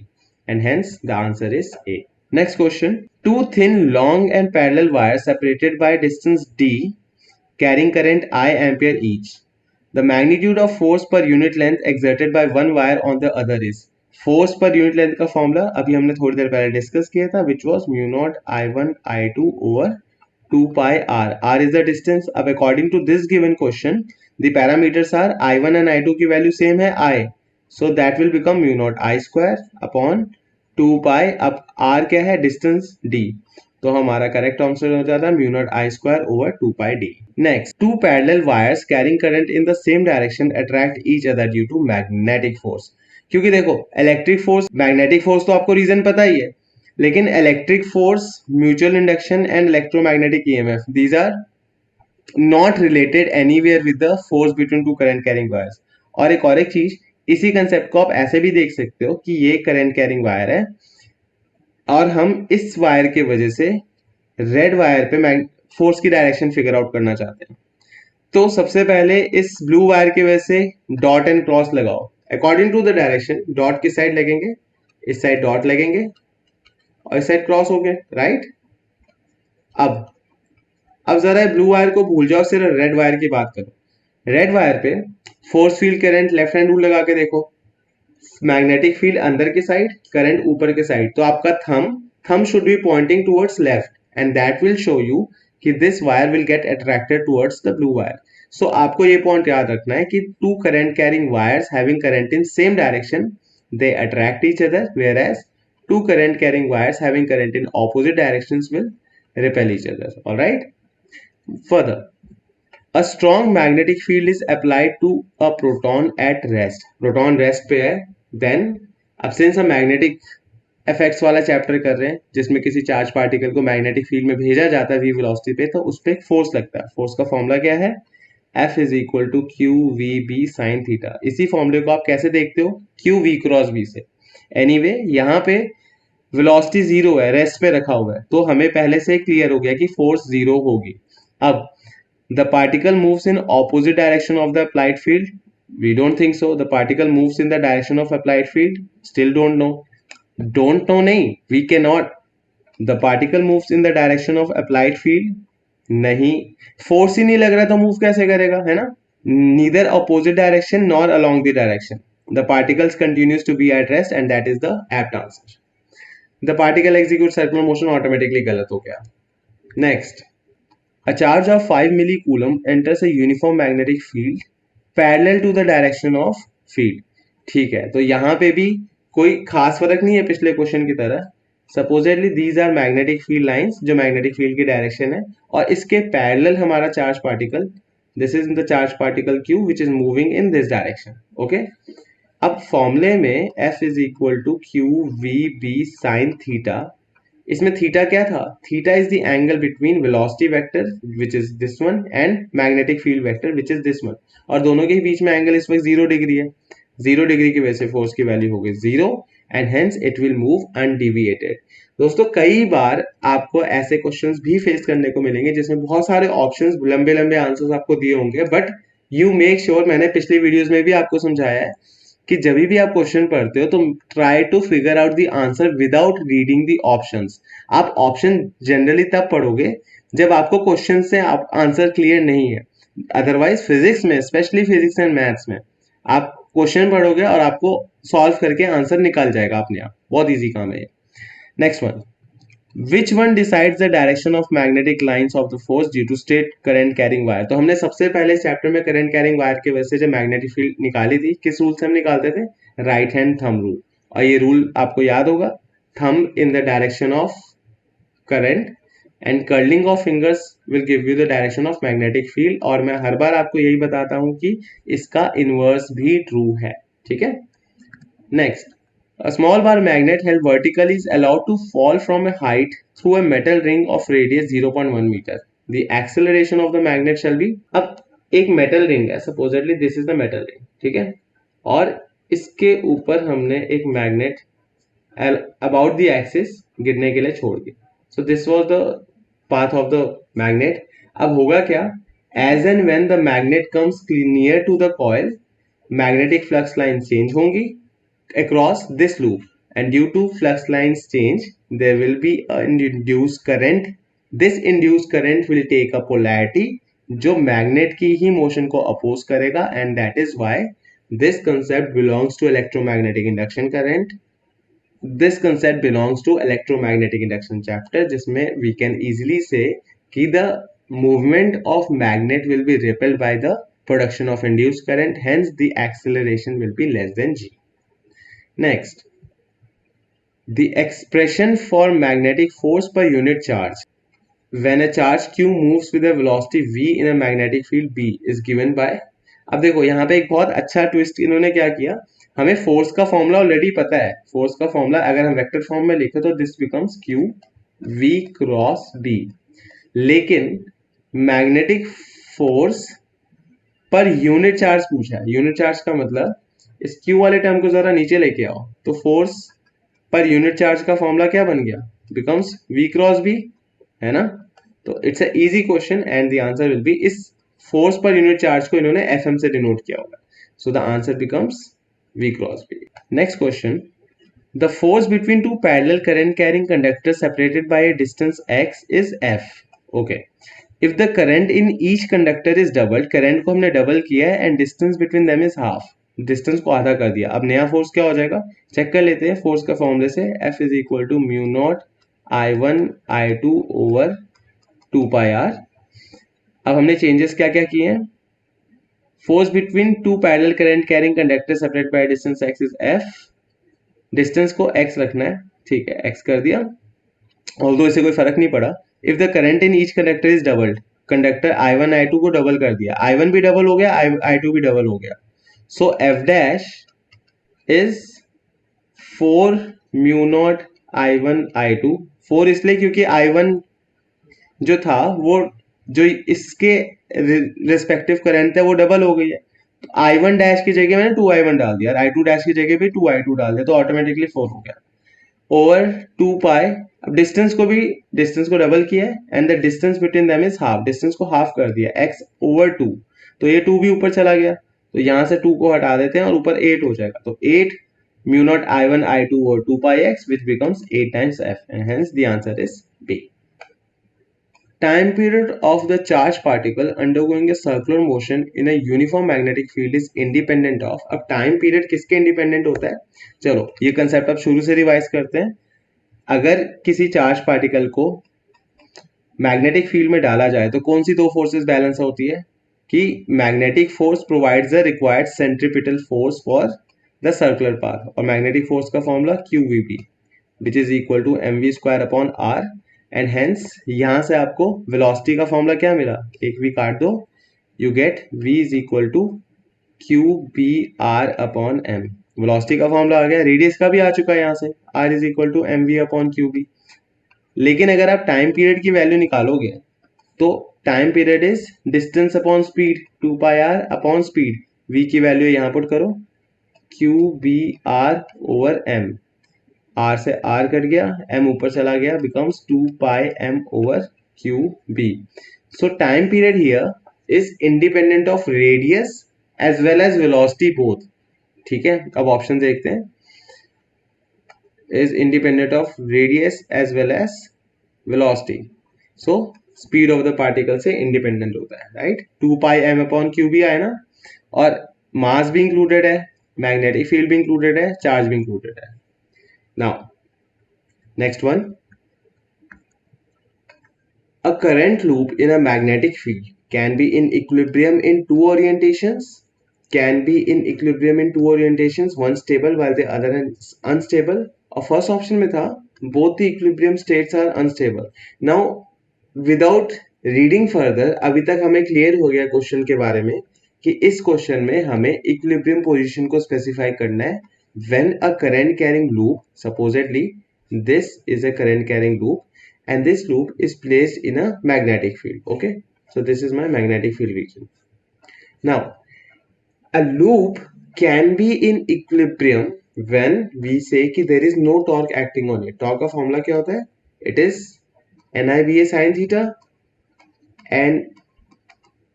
and hence the answer is A. Next question, two thin long and parallel wire separated by distance d carrying current I ampere each. The magnitude of force per unit length exerted by one wire on the other is. Force पर यूनिट लेंथ का फॉर्मूला अभी हमने थोड़ी देर पहले डिस्कस किया था, which was mu naught I1 I2 over 2 pi r. r is the distance. अब according to this given question the parameters are I1 and I2 की वैल्यू सेम है I, so that will become mu naught I square upon 2 pi. अब r क्या है? डिस्टेंस d, तो हमारा करेक्ट आंसर हो जाता है mu naught I square over 2 pi d. Next, two parallel wires carrying current in the same direction attract each other due to magnetic force. क्योंकि देखो इलेक्ट्रिक फोर्स, मैग्नेटिक फोर्स तो आपको रीजन पता ही है, लेकिन electric force, mutual induction and electromagnetic EMF, these are not related anywhere with the force between two current carrying wires. और एक चीज, इसी कंसेप्ट को आप ऐसे भी देख सकते हो कि ये करंट कैरिंग वायर है और हम इस वायर की वजह से रेड वायर पे फोर्स की डायरेक्शन फिगर आउट करना चाहते हैं। तो सबसे पहले इस ब्लू वायर की वजह से डॉट एंड क्रॉस लगाओ according to the direction. Dot किस साइड लगेंगे? इस साइड डॉट लगेंगे और इस साइड क्रॉस हो गए, राइट। अब जरा ब्लू वायर को भूल जाओ, सिर्फ रेड वायर की बात करो। रेड वायर पे force field current left hand rule लगा के देखो, मैग्नेटिक फील्ड अंदर के साइड, करंट ऊपर के साइड, तो आपका thumb should be pointing towards left and that will show you कि this wire will get attracted towards the blue wire. So आपको ये पॉइंट याद रखना है कि two current carrying wires having current in same direction, they attract each other, whereas two current carrying wires having current in opposite directions will repel each other. All right. Further, a strong magnetic field is applied to a proton at rest. Proton rest पे है, then अब since हम magnetic effects वाला चैप्टर कर रहे हैं जिसमें किसी चार्ज पार्टिकल को मैग्नेटिक फील्ड में भेजा जाता है v वेलोसिटी पे, तो उस पर एक फोर्स लगता है। फोर्स का फॉर्मूला क्या है? F is equal to q we B sine theta. इसी फॉर्मूले को आप कैसे देखते हो? क्यू वी क्रॉस बी से। एनीवे यहाँ पे वेलोसिटी जीरो है, रेस्ट पे रखा हुआ है, तो हमें पहले से क्लियर हो गया कि फोर्स जीरो होगी। अब the particle moves in opposite direction of the applied field, we don't think so. The particle moves in the direction of applied field, still don't know. Don't know नहीं, we can not. The particle moves in the direction of applied field, नहीं, फोर्स ही नहीं लग रहा तो मूव कैसे करेगा, है ना। Neither opposite direction nor along the direction, the particles continues to be at rest and that is the apt answer. The particle execute circular motion automatically गलत हो गया। Next, a charge of 5 millicoulomb enters a uniform magnetic field parallel to the direction of field. ठीक है, तो यहाँ पे भी कोई खास फर्क नहीं है पिछले क्वेश्चन की तरह। Supposedly these are magnetic field lines, जो मैग्नेटिक फील्ड की डायरेक्शन है, और इसके पैरेलल हमारा charge particle, this is the charge particle q which is moving in this direction. Okay, अब फॉर्मूले में F is equal to q we B sine theta, इसमें थीटा क्या था? Theta is the angle between velocity vector which is this one and magnetic field vector which is this one, और दोनों के बीच में एंगल इस वक्त 0 डिग्री है। 0 डिग्री की वजह से फोर्स की वैल्यू हो गई 0 and hence it will move undeviated. दोस्तों कई बार आपको ऐसे क्वेश्चंस भी फेस करने को मिलेंगे जिसमें बहुत सारे ऑप्शंस, लंबे लंबे आंसर्स आपको दिए होंगे, बट यू मेक श्योर, मैंने पिछली वीडियोस में भी आपको समझाया है कि जब भी आप क्वेश्चन पढ़ते हो तो try to figure out the answer without reading the options. आप ऑप्शन जनरली तब पढ़ोगे जब आपको क्वेश्चन से आप आंसर क्लियर नहीं है। अदरवाइज फिजिक्स में, स्पेशली फिजिक्स एंड मैथ्स में, आप क्वेश्चन पढ़ोगे और आपको सॉल्व करके आंसर निकल जाएगा अपने आप, बहुत इजी काम है ये। Next one, which one decides the direction of magnetic lines of the force due to straight current carrying wire. तो हमने सबसे पहले चैप्टर में करंट कैरिंग वायर की वजह से जो मैग्नेटिक फील्ड निकाली थी, किस रूल से हम निकालते थे? Right hand thumb rule. और ये रूल आपको याद होगा, thumb in the direction of current and curling of fingers will give you the direction of magnetic field. और मैं हर बार आपको यही बताता हूं कि इसका इनवर्स भी ट्रू है, ठीक है। Next, a small bar magnet held vertically is allowed to fall from a height through a metal ring of radius 0.1 meter. The acceleration of the magnet shall be, अब एक metal ring है, supposedly this is the metal ring, ठीक है, और इसके ऊपर हमने एक magnet about the axis गिरने के लिए छोड़ दी। So this was the path of the magnet. अब होगा क्या? As and when the magnet comes near to the coil, magnetic flux lines change होंगी across this loop, and due to flux lines change there will be an induced current. This induced current will take a polarity जो मैग्नेट की ही मोशन को अपोज करेगा, and that is why this concept belongs to electromagnetic induction current. This concept belongs to electromagnetic induction chapter, जिसमें we can easily say कि the movement of magnet will be repelled by the production of induced current, hence the acceleration will be less than g. Next, the expression for magnetic force per unit charge when a charge q moves with a velocity v in a magnetic field b is given by। अब देखो यहाँ पे एक बहुत अच्छा ट्विस्ट इन्होंने क्या किया, हमें फोर्स का फॉर्मूला ऑलरेडी पता है। फोर्स का फॉर्मूला अगर हम वेक्टर फॉर्म में लिखे तो this becomes q v cross b, लेकिन मैग्नेटिक फोर्स पर यूनिट चार्ज पूछा है। यूनिट चार्ज का मतलब इस q वाले टर्म को जरा नीचे लेके आओ, तो फोर्स पर यूनिट चार्ज का फॉर्मूला क्या बन गया? बिकम्स v क्रॉस b, है ना। तो it's a easy question and the answer will B, इस फोर्स पर यूनिट चार्ज को इन्होंने fm से डिनोट किया होगा, so the answer becomes v cross b। Next question, the force between two parallel current carrying conductors separated by a distance x is f. Okay, if the current in each conductor is doubled, current को हमने डबल किया है and distance between them is half, distance को आधा कर दिया। अब नया फोर्स क्या हो जाएगा, चेक कर लेते हैं फोर्स का फॉर्मूले से, F is equal to mu naught I1 I2 over 2πr। अब हमने चेंजेस क्या क्या किए हैं, force between two parallel current carrying conductor separate by distance x is F, distance को x रखना है, ठीक है, x कर दिया, ऑल्दो इसे कोई फर्क नहीं पड़ा। If the current in each conductor is doubled, conductor I1 I2 को डबल कर दिया, I1 भी डबल हो गया, I2 भी डबल हो गया, सो F dash is 4 mu naught I1 I2। 4 इसलिए क्योंकि I1 जो था वो जो इसके रिस्पेक्टिव करंट है वो डबल हो गई है, तो I1 डैश की जगह मैंने 2I1 डाल दिया, I2 डैश की जगह भी 2I2 डाल दिया, तो ऑटोमेटिकली 4 हो गया ओवर 2 पाई। अब डिस्टेंस को डबल किया है and the distance between them is half, distance को हाफ कर दिया, x ओवर 2, तो ये 2 भी ऊपर चला गया, तो यहां से 2 को हटा देते हैं और ऊपर 8 हो जाएगा, तो 8 mu naught I1 I2 over 2 pi x which becomes 8 times f, and hence the answer is B. Time period of the charged particle undergoing a circular motion in a uniform magnetic field is independent of। अब टाइम पीरियड किसके इंडिपेंडेंट होता है, चलो ये कंसेप्ट अब शुरू से रिवाइज करते हैं। अगर किसी चार्ज पार्टिकल को मैग्नेटिक फील्ड में डाला जाए तो कौन सी दो फोर्सेस बैलेंस होती है, कि magnetic force provides the required centripetal force for the circular path, और मैग्नेटिक फोर्स का formula QVB which is equal to mv square upon r, and hence यहां से आपको वेलोसिटी का फॉर्मूला क्या मिला, एक v काट दो, you get v is equal to QBr upon m। Velocity का फॉर्मूला आ गया, रेडियस का भी आ चुका है यहाँ से, r is equal to mv upon QB। लेकिन अगर आप टाइम पीरियड की वैल्यू निकालोगे तो time period is distance upon speed, 2 pi r upon speed, v की वैल्यू यहाँ पुट करो, QBr ओवर m, r से r कट गया, m ऊपर चला गया, becomes 2 pi m over QB। So time period here is independent of radius as well as velocity both, ठीक है। अब ऑप्शन देखते हैं, is independent of radius as well as velocity, so speed of the particle से independent होता है, right। 2 pi m upon QB आया ना, और mass भी included है, magnetic field भी included है, charge भी included है। now next one, A current loop in a magnetic field can be in equilibrium in two orientations. Can be in equilibrium in two orientations, one stable while the other is unstable. और first option में था both the equilibrium states are unstable. Now without reading further, अभी तक हमें क्लियर हो गया क्वेश्चन के बारे में कि इस क्वेश्चन में हमें इक्विलिब्रियम पोजीशन को स्पेसिफाई करना है. When a current carrying loop, supposedly this is a current carrying loop, and this loop is placed in a magnetic field. Okay, so this is my magnetic field region. Now a loop can be in equilibrium when we say कि there is no torque acting on it. Torque का फॉर्मूला क्या होता है? It is NIBA sin theta, and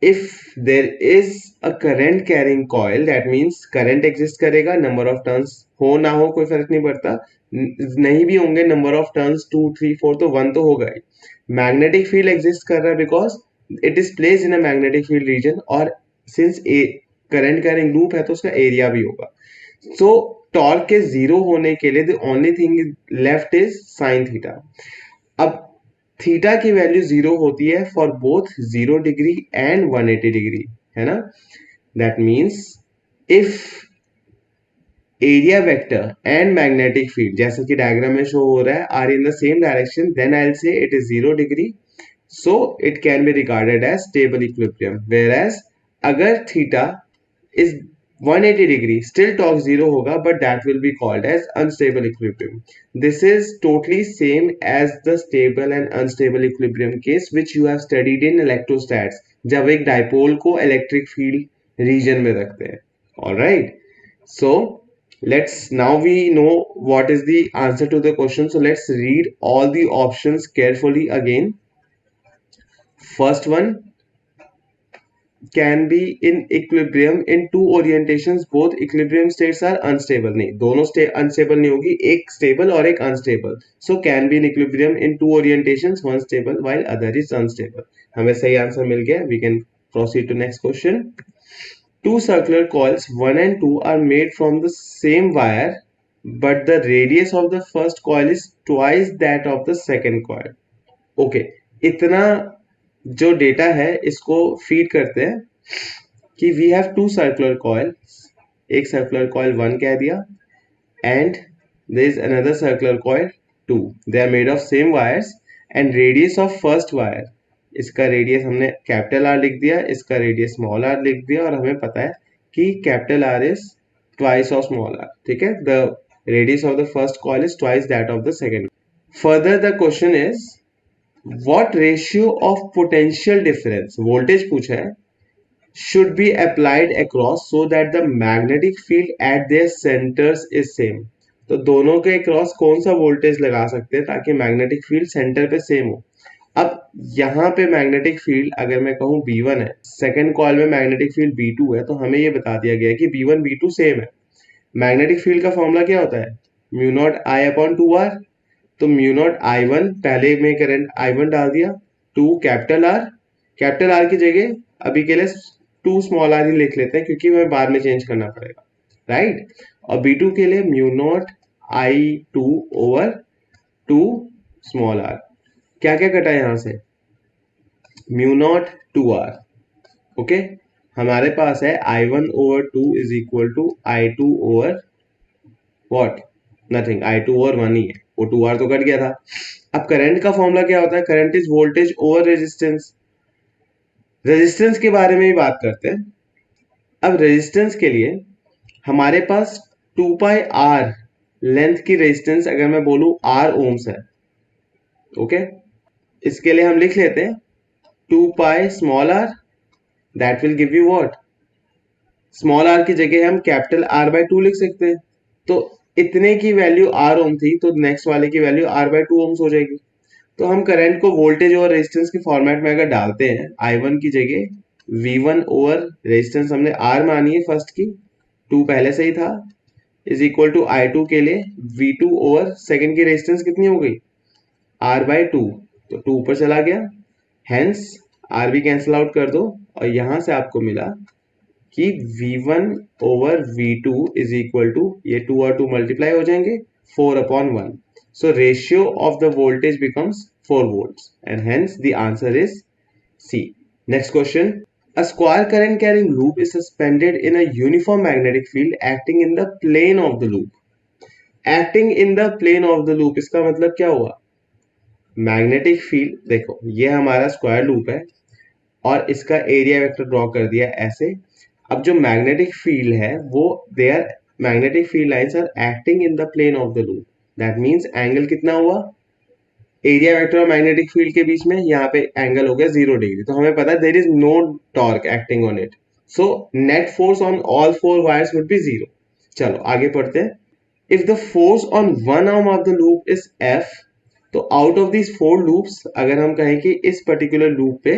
if there is a current carrying coil, that means current exist करेगा, number of turns हो ना हो कोई फर्क नहीं पड़ता, नहीं भी होंगे number of turns 2 3 4 तो 1 तो होगा ही. मैग्नेटिक फील्ड एग्जिस्ट कर रहा है because it is place in a magnetic field reason, और सिंस करंट कैरिंग लूप है तो उसका एरिया भी होगा. सो टॉर्क के जीरो होने के लिए the only thing left is sine theta. अब थीटा की वैल्यू जीरो होती है for both 0 degree and 180 degree, है ना. That means if area vector and magnetic field, जैसा कि डायग्राम में शो हो रहा है, are in the same direction, then I will say it is 0 degree, so it can be regarded as stable equilibrium. Whereas अगर theta is 180 degree, still torque zero होगा, but that will be called as unstable equilibrium. This is totally same as the stable and unstable equilibrium case which you have studied in electrostats, जब एक dipole को electric field region में रखते हैं. Alright, so let's now we know what is the answer to the question. So let's read all the options carefully again. First one, can be in equilibrium in two orientations, both equilibrium states are unstable. नहीं, दोनों unstable नहीं होगी, एक stable और एक unstable. So can be in equilibrium in two orientations, one stable while other is unstable. हमें सही आंसर मिल गया. We can proceed to next question. Two circular coils 1 and 2 are made from the same wire, but the radius of the first coil is twice that of the second coil. Okay, इतना जो डेटा है इसको फीड करते हैं कि we have two circular coil, एक सर्कुलर कॉइल 1 कह दिया and there is another circular coil 2. They are made of same wires and radius of first wire, इसका रेडियस हमने कैपिटल आर लिख दिया, इसका रेडियस स्मॉल आर लिख दिया, और हमें पता है कि capital R is twice of small r. ठीक है, the radius of the first coil is twice that of the second. Further the question is what ratio of potential difference, voltage पूछा है, should be applied across so that the magnetic field at their centers is same. तो दोनों के अक्रॉस कौन सा वोल्टेज लगा सकते हैं ताकि मैग्नेटिक फील्ड सेंटर पे सेम हो. अब यहाँ पे मैग्नेटिक फील्ड अगर मैं कहूँ B1 है, सेकेंड कॉइल में मैग्नेटिक फील्ड B2 है, तो हमें ये बता दिया गया है कि B1 B2 सेम है. मैग्नेटिक फील्ड का फॉर्मूला क्या होता है? Mu naught I upon 2R. तो म्यू नॉट I1, पहले में करंट I1 डाल दिया, 2 कैपिटल आर की जगह अभी के लिए 2 स्मॉल आर ही लिख लेते हैं क्योंकि हमें बाद में चेंज करना पड़ेगा, राइट. और B2 के लिए mu naught I2 over 2 small r. क्या क्या कटा है यहां से? Mu naught 2R. ओके, हमारे पास है I1 over 2 is equal to I2 over what, nothing, I2 over 1 ही है, वो 2R तो कट गया था. अब करंट का फॉर्मूला क्या होता है? Current is voltage over resistance. Resistance के बारे में ही बात करते हैं. अब रेजिस्टेंस के लिए हमारे पास 2 पाई आर लेंथ की रेजिस्टेंस, अगर मैं बोलूं R ओम्स है, ओके, इसके लिए हम लिख लेते हैं 2 pi small r, that will give you what, small are की जगह हम कैपिटल R बाय 2 लिख सकते हैं. तो इतने की वैल्यू R ओम थी, तो नेक्स्ट वाले की वैल्यू R बाय 2 ओम्स हो जाएगी. तो हम करंट को वोल्टेज और रेजिस्टेंस के फॉर्मेट में अगर डालते हैं, I1 की जगह V1 ओवर रेजिस्टेंस हमने R मानी है फर्स्ट की, 2 पहले से ही था, इज इक्वल टू I2 के लिए V2 ओवर सेकंड की रेजिस्टेंस कितनी हो गई? R by 2. तो 2 ऊपर चला गया, हेंस R भी कैंसिल आउट कर दो, और यहां से आपको मिला कि V1 over V2 is equal to, ये 2 और 2 मल्टीप्लाई हो जाएंगे, 4/1. So ratio of the voltage becomes 4 volts, and hence the answer is C. Next question. A square current carrying loop is suspended in a uniform magnetic field acting in the plane of the loop. Acting in the plane of the loop इसका मतलब क्या हुआ? मैग्नेटिक फील्ड, देखो ये हमारा स्क्वायर लूप है और इसका एरिया वेक्टर ड्रॉ कर दिया ऐसे. अब जो मैग्नेटिक फील्ड है वो there magnetic field lines are acting in the plane of the loop. That means angle कितना हुआ एरिया वेक्टर और मैग्नेटिक फील्ड के बीच में? यहाँ पे एंगल हो गया 0 डिग्री. तो हमें पता है there is no torque acting on it, so net force on all 4 wires would be 0. चलो आगे पढ़ते हैं. If the force on one arm of the loop is F, तो आउट ऑफ दीज 4 लूप्स अगर हम कहें कि इस पर्टिकुलर लूप पे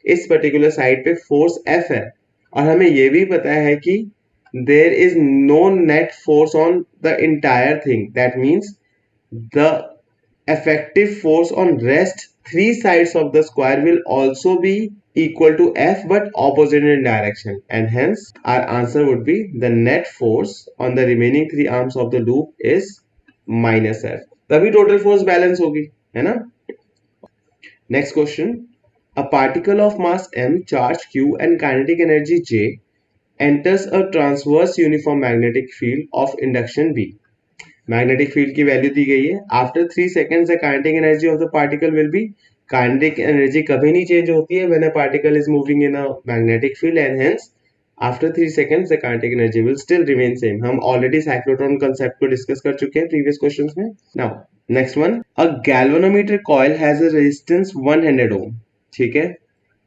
इस पर्टिकुलर साइड पे फोर्स F है और हमें ये भी पता है कि there is no net force on the entire thing, that means the effective force on rest 3 sides of the square will also be equal to F but opposite in direction, and hence our answer would be the net force on the remaining 3 arms of the loop is minus F. तभी total force balance होगी, है ना? Next question. A particle of mass m, charge q and kinetic energy j enters a transverse uniform magnetic field of induction B. Magnetic field की वैल्यू दी गई है. After 3 seconds the kinetic energy of the particle will be. Kinetic energy कभी नहीं चेंज होती है when a particle is moving in a magnetic field, and hence after 3 seconds the kinetic energy will still remain same. हम ऑलरेडी साइक्लोट्रॉन कांसेप्ट को डिस्कस कर चुके हैं प्रीवियस क्वेश्चंस में. Now next one. A galvanometer coil has a resistance 100 ओम, ठीक है,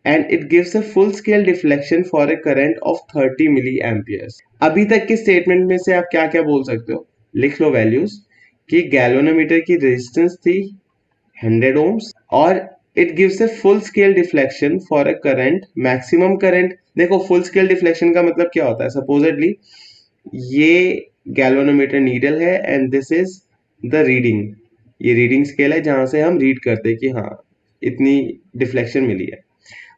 and it gives a full scale deflection for a current of 30 milliamperes. अभी तक के स्टेटमेंट में से आप क्या क्या बोल सकते हो? लिख लो वैल्यूज कि गैल्वेनोमीटर की रेजिस्टेंस थी 100 ओम्स और it gives a full scale deflection for a current, maximum current. देखो फुल स्केल डिफ्लेक्शन का मतलब क्या होता है? सपोजेडली ये गैल्वेनोमीटर नीडल है and this is the reading. ये रीडिंग स्केल है जहां से हम रीड करते हैं कि हाँ इतनी डिफ्लेक्शन मिली है.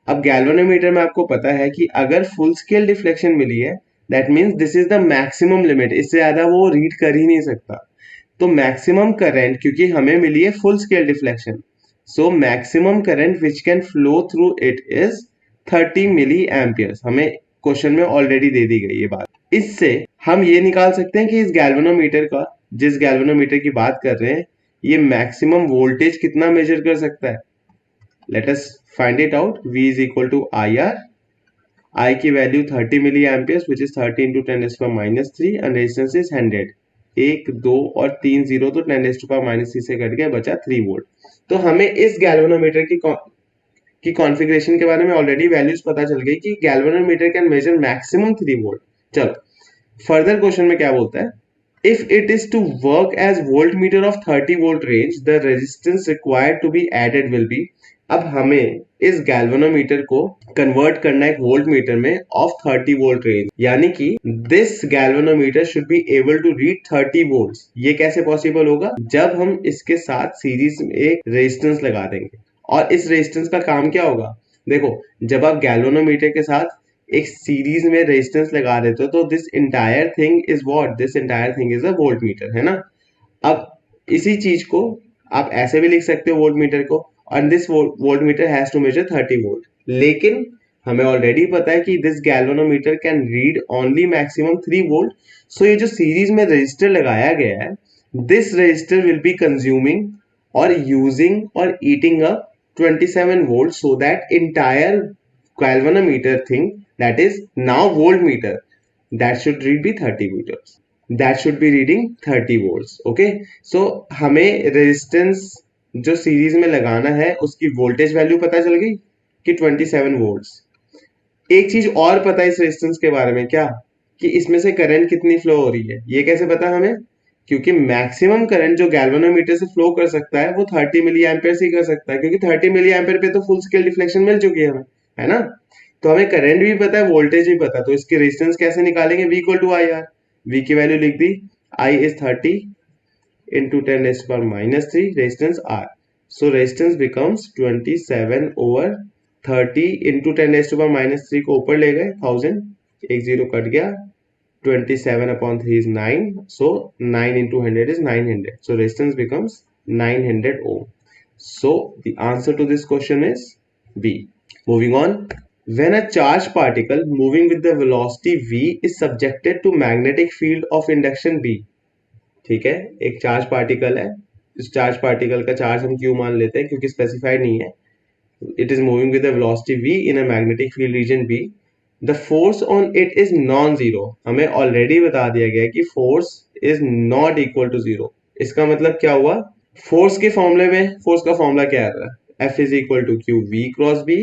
अब गैल्वेनोमीटर में आपको पता है कि अगर फुल स्केल डिफ्लेक्शन मिली है that means this is the maximum limit, इससे ज्यादा वो रीड कर ही नहीं सकता. तो मैक्सिमम करंट, क्योंकि हमें मिली है full scale deflection, so maximum current which can flow through it is 30 milliamperes. हमें क्वेश्चन में ऑलरेडी दे दी गई ये बात. इससे हम ये निकाल सकते हैं कि इस गैल्वेनोमीटर का, जिस गैल्वेनोमीटर की बात कर रहे हैं, ये मैक्सिमम वोल्टेज कितना मेजर कर सकता है. Let us find it out. V is equal to IR. I की value 30 milliamperes which is 30 into 10⁻³ and resistance is 100. 1 2 और 3 0 तो 10⁻³ से कट गया, बचा 3 वोल्ट. तो हमें इस गैल्वेनोमीटर की कॉन्फ़िगरेशन के बारे में ऑलरेडी वैल्यूज पता चल गई कि galvanometer can measure maximum 3 volt. चलो फर्दर क्वेश्चन में क्या बोलता है. If it is to work as voltmeter of 30 volt range, the resistance required to be added will be. अब हमें इस गैल्वेनोमीटर को कन्वर्ट करना है एक वोल्ट मीटर में ऑफ 30 वोल्ट रेंज, यानी कि this galvanometer should be able to read 30 volts. ये कैसे पॉसिबल होगा? जब हम इसके साथ सीरीज में एक रेजिस्टेंस लगा देंगे. और इस रेजिस्टेंस का काम क्या होगा? देखो जब आप गैल्वेनोमीटर के साथ एक सीरीज में रेजिस्टेंस लगा देते हो तो this entire thing is what? This entire thing is a volt meter, है ना. अब इसी चीज को आप ऐसे भी लिख सकते हो वोल्ट मीटर को, and this voltmeter has to measure 30 volt. लेकिन हमें ऑलरेडी पता है कि this galvanometer can read only maximum 3 volt. So ये जो सीरीज में रजिस्टर लगाया गया है, this resistor will be consuming और यूजिंग और eating up 27 volt, so that entire galvanometer thing that is now voltmeter that should read be 30 meters. That should be reading 30 volts. Okay, so हमें रेजिस्टेंस जो सीरीज में लगाना है उसकी वोल्टेज वैल्यू पता चल गई कि 27 वोल्ट्स. एक चीज और पता है इस रेजिस्टेंस के बारे में, क्या? कि इसमें से करंट कितनी फ्लो हो रही है. ये कैसे पता हमें? क्योंकि मैक्सिमम करंट जो गैल्वेनोमीटर से फ्लो कर सकता है वो 30 मिली एम्पियर ही कर सकता है, क्योंकि 30 मिली एम्पियर पे तो फुल स्केल डिफ्लेक्शन मिल चुकी है हमें, है ना. तो हमें करंट भी पता है, वोल्टेज भी पता है, तो इसकी रेजिस्टेंस कैसे निकालेंगे? V equal to IR. V की वैल्यू लिख दी, I is 30 into 10⁻³ resistance R. So resistance becomes 27 over 30 into 10⁻³ को ऊपर ले गए 1000, एक जीरो कट गया, 27 upon 3 is 9. So 9 into 100 is 900. So resistance becomes 900 ohm. So the answer to this question is B. Moving on. When a charged particle moving with the velocity v is subjected to magnetic field of induction B. ठीक है, एक चार्ज पार्टिकल है, इस चार्ज पार्टिकल का चार्ज हम क्यू मान लेते हैं क्योंकि स्पेसिफाइड नहीं है. It is moving with a velocity v in a magnetic field region B. The force on it is non-zero. हमें ऑलरेडी बता दिया गया कि force is not equal to zero. इसका मतलब क्या हुआ? फोर्स के फॉर्मूले में फोर्स का फॉर्मूला क्या आता है? F is equal to q v cross b.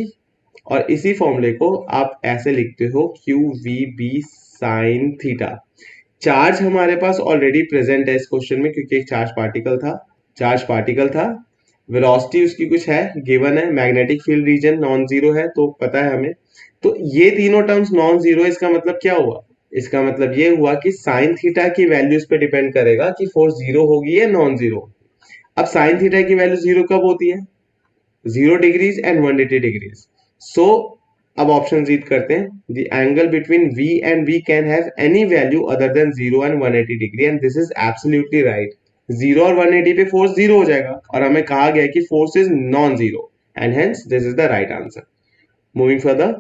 और इसी फॉर्मूले को आप ऐसे लिखते हो q v b sin theta. Charge हमारे पास ऑलरेडी प्रेजेंट है इस क्वेश्चन में क्योंकि एक चार्ज पार्टिकल था. वेलोसिटी उसकी कुछ है, गिवन है, magnetic field reason non zero है तो पता है हमें. तो ये तीनों टर्म्स नॉन जीरो. इसका मतलब क्या हुआ? इसका मतलब ये हुआ कि साइन थीटा की वैल्यूज पे डिपेंड करेगा कि फोर्स जीरो होगी या नॉन जीरो. अब साइन थीटा की वैल्यू जीरो कब होती है? 0 डिग्रीज एंड 180 डिग्रीज. सो अब ऑप्शन रीड करते हैं. The angle between v and v can have any value other than 0 and 180 degree and this is absolutely right. 0 और 180 पे फोर्स जीरो हो जाएगा और हमें कहा गया कि force is non zero and hence this is the right answer. Moving further.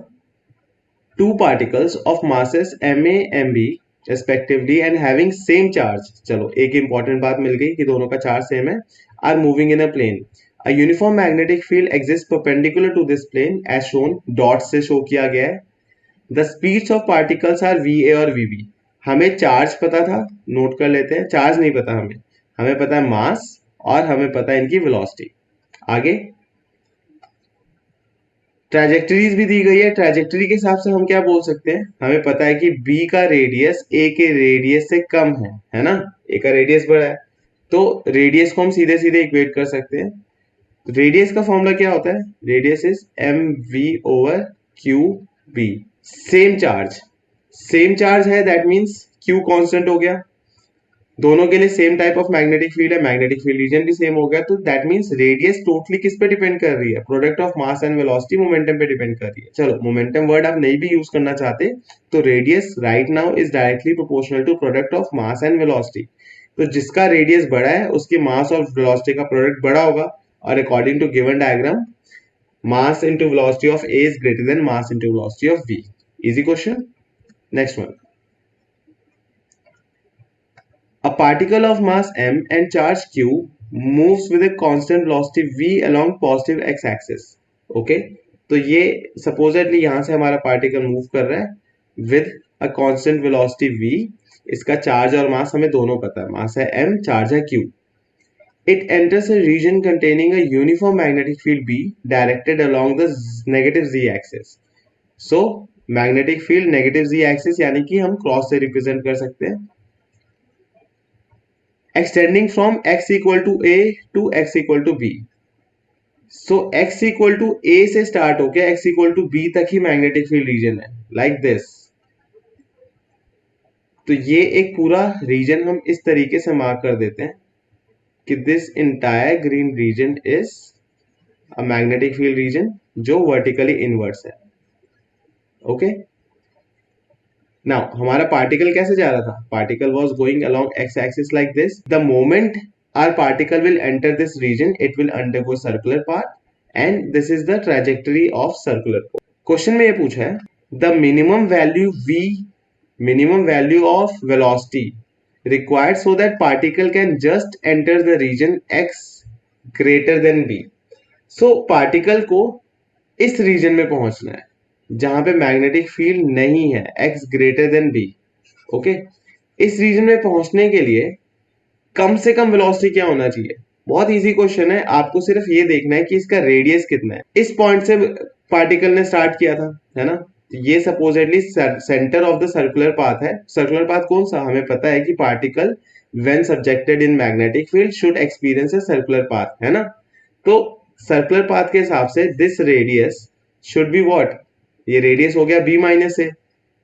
Two particles of masses ma mb respectively and having same charge. चलो एक इंपॉर्टेंट बात मिल गई कि दोनों का चार्ज सेम है. are moving in a plane. A uniform magnetic field exists perpendicular to this plane as shown. Dot से शो किया गया है. The speeds of particles are va और vb. हमें चार्ज पता था, नोट कर लेते हैं. चार्ज नहीं पता हमें पता है मास और हमें पता है इनकी वेलोसिटी. आगे ट्रैजेक्टरीज भी दी गई है. ट्रैजेक्टरी के हिसाब से हम क्या बोल सकते हैं? हमें पता है कि बी का रेडियस ए के रेडियस से कम है ना. ए का रेडियस बड़ा है तो रेडियस को हम सीधे सीधे इक्वेट कर सकते हैं. रेडियस का फॉर्मूला क्या होता है? Radius is m v over q B. Same charge है, दैट मीन्स क्यू कांस्टेंट हो गया. दोनों के लिए same type of magnetic field है, मैग्नेटिक फील्ड रीजन भी सेम हो गया. तो दैट मींस रेडियस टोटली किस पे डिपेंड कर रही है? Product of mass and velocity momentum पे डिपेंड कर रही है. चलो मोमेंटम वर्ड आप नहीं भी यूज करना चाहते तो radius right now is directly proportional to product of mass and velocity. तो जिसका रेडियस बड़ा है उसकी मास और वेलोसिटी का प्रोडक्ट बड़ा होगा और according to given diagram mass into velocity of A is greater than mass into velocity of B. Easy question. Next one. A particle of mass m and charge q moves with a constant velocity v along positive x-axis. Okay, तो ये supposedly यहाँ से हमारा particle move कर रहा है with a constant velocity v. इसका charge और mass हमें दोनों पता है. mass है m, charge है q. It enters a region containing a uniform magnetic field b directed along the negative z-axis. So magnetic field negative z-axis यानी कि हम cross से represent कर सकते हैं. Extending from x equal to a to x equal to b. So x equal to a से start होके x equal to b तक ही magnetic field region है, like this. तो ये एक पूरा region हम इस तरीके से mark कर देते हैं कि this entire green region is a magnetic field region जो vertically inverse है. Okay? Now हमारा पार्टिकल कैसे जा रहा था? Particle was going along x-axis like this. The moment our particle will enter this region, it will undergo circular path, and this is the trajectory of circular path. Question में ये पूछा है the minimum value v, minimum value of velocity required so that particle can just enter the region x greater than b. So particle को इस region में पहुंचना है जहां पे मैग्नेटिक फील्ड नहीं है, x greater than b. Okay, इस रीजन में पहुंचने के लिए कम से कम वेलोसिटी क्या होना चाहिए? बहुत इजी क्वेश्चन है. आपको सिर्फ ये देखना है कि इसका रेडियस कितना है. इस पॉइंट से पार्टिकल ने स्टार्ट किया था, है ना. ये supposedly centre of the circular path है. सर्कुलर पाथ कौन सा? हमें पता है कि particle when subjected in magnetic field should experience a circular path, है ना. तो सर्कुलर पाथ के हिसाब से this radius should be what? ये रेडियस हो गया b माइनस ए.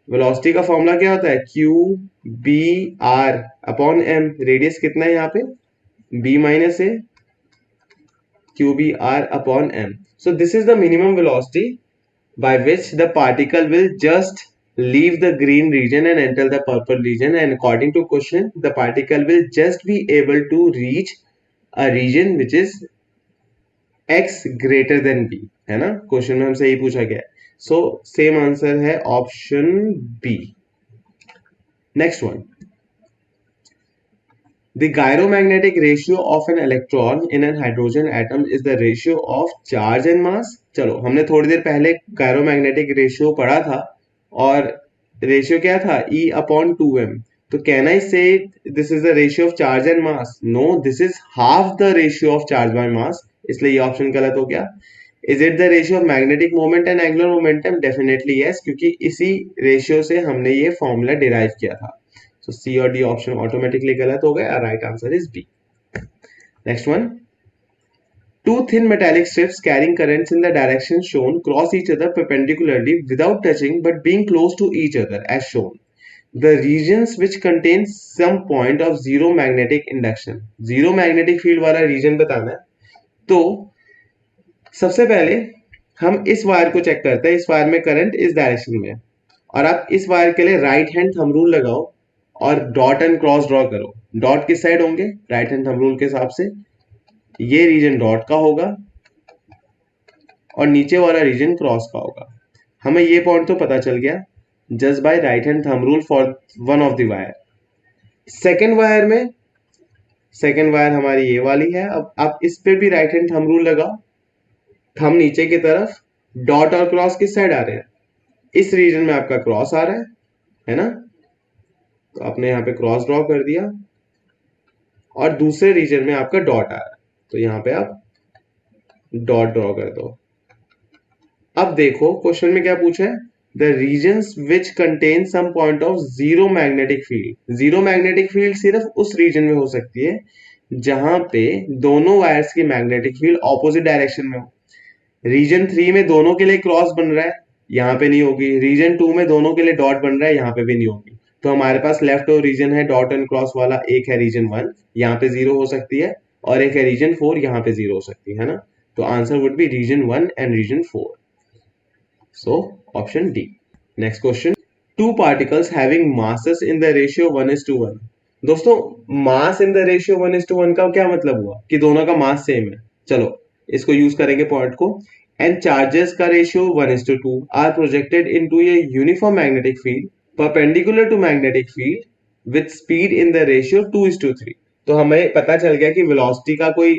वेलोसिटी का फॉर्मूला क्या होता है? Q B are upon m. Radius कितना है यहाँ पे? b minus a Q B are upon m. So this is the minimum velocity by which the particle will just leave the green region and enter the purple region, and according to question the particle will just be able to reach a region which is x greater than b, है ना, क्वेश्चन में हमसे यही पूछा गया है. सो सेम आंसर है option B. Next one, the gyromagnetic ratio of an electron in an hydrogen atom is the ratio of charge and mass. चलो, हमने थोड़ी देर पहले gyromagnetic ratio पढ़ा था और रेशियो क्या था, E upon 2m. तो can I say this is the ratio of charge and mass? No, this is half the ratio of charge by mass, इसलिए ये ऑप्शन गलत हो गया. Is it the ratio of magnetic moment and angular momentum? Definitely yes, क्योंकि इसी रेशियो से हमने ये फॉर्मूला डिराइव किया था. So C और D ऑप्शन ऑटोमेटिकली गलत हो गए. Right answer is B. Next one, two thin metallic strips carrying currents in the direction shown cross each other perpendicularly without touching but being close to each other as shown. The regions which contain some point of zero magnetic induction. Zero magnetic field वाला रीजन बताना है. तो सबसे पहले हम इस वायर को चेक करते हैं. इस वायर में करंट इस डायरेक्शन में, और आप इस वायर के लिए राइट हैंड थंब रूल लगाओ और डॉट एंड क्रॉस ड्रॉ करो. डॉट किस साइड होंगे? राइट हैंड थंब रूल के हिसाब से ये रीजन डॉट का होगा और नीचे वाला रीजन क्रॉस का होगा. हमें ये पॉइंट तो पता चल गया just by right hand thumb rule for one of the wire. Second wire में, सेकेंड वायर हमारी ये वाली है. अब आप इस पे भी राइट हैंड थंब रूल लगाओ. थंब नीचे की तरफ, डॉट और क्रॉस किस साइड आ रहे हैं? इस रीजन में आपका क्रॉस आ रहा है ना, तो आपने यहाँ पे क्रॉस ड्रॉ कर दिया और दूसरे रीजन में आपका डॉट आ रहा है, तो यहाँ पे आप डॉट ड्रॉ कर दो. अब देखो क्वेश्चन में क्या पूछा है, the regions which contain some point of zero magnetic field. Zero magnetic field सिर्फ उस रीजन में हो सकती है जहां पे दोनों वायर्स की मैग्नेटिक फील्ड ऑपोजिट डायरेक्शन में हो. रीजन 3 में दोनों के लिए क्रॉस बन रहा है, यहाँ पे नहीं होगी. रीजन 2 में दोनों के लिए डॉट बन रहा है, यहाँ पे भी नहीं होगी. तो हमारे पास लेफ्ट ओवर रीजन है डॉट एंड क्रॉस वाला. एक है रीजन 1, यहाँ पे 0 हो सकती है, और एक है रीजन 4, यहाँ पे 0 हो सकती है ना. तो answer would be region 1 and region 4. So option D. Next question, two particles having masses in the ratio 1:1. दोस्तों, मास इन द रेशियो 1:1 का क्या मतलब हुआ कि दोनों का मास सेम है. चलो इसको यूज करेंगे पॉइंट को. एंड चार्जेस का ratio 1:2 are projected into a uniform magnetic field perpendicular to magnetic field with speed in the ratio 2:3. तो हमें पता चल गया कि वेलोसिटी का कोई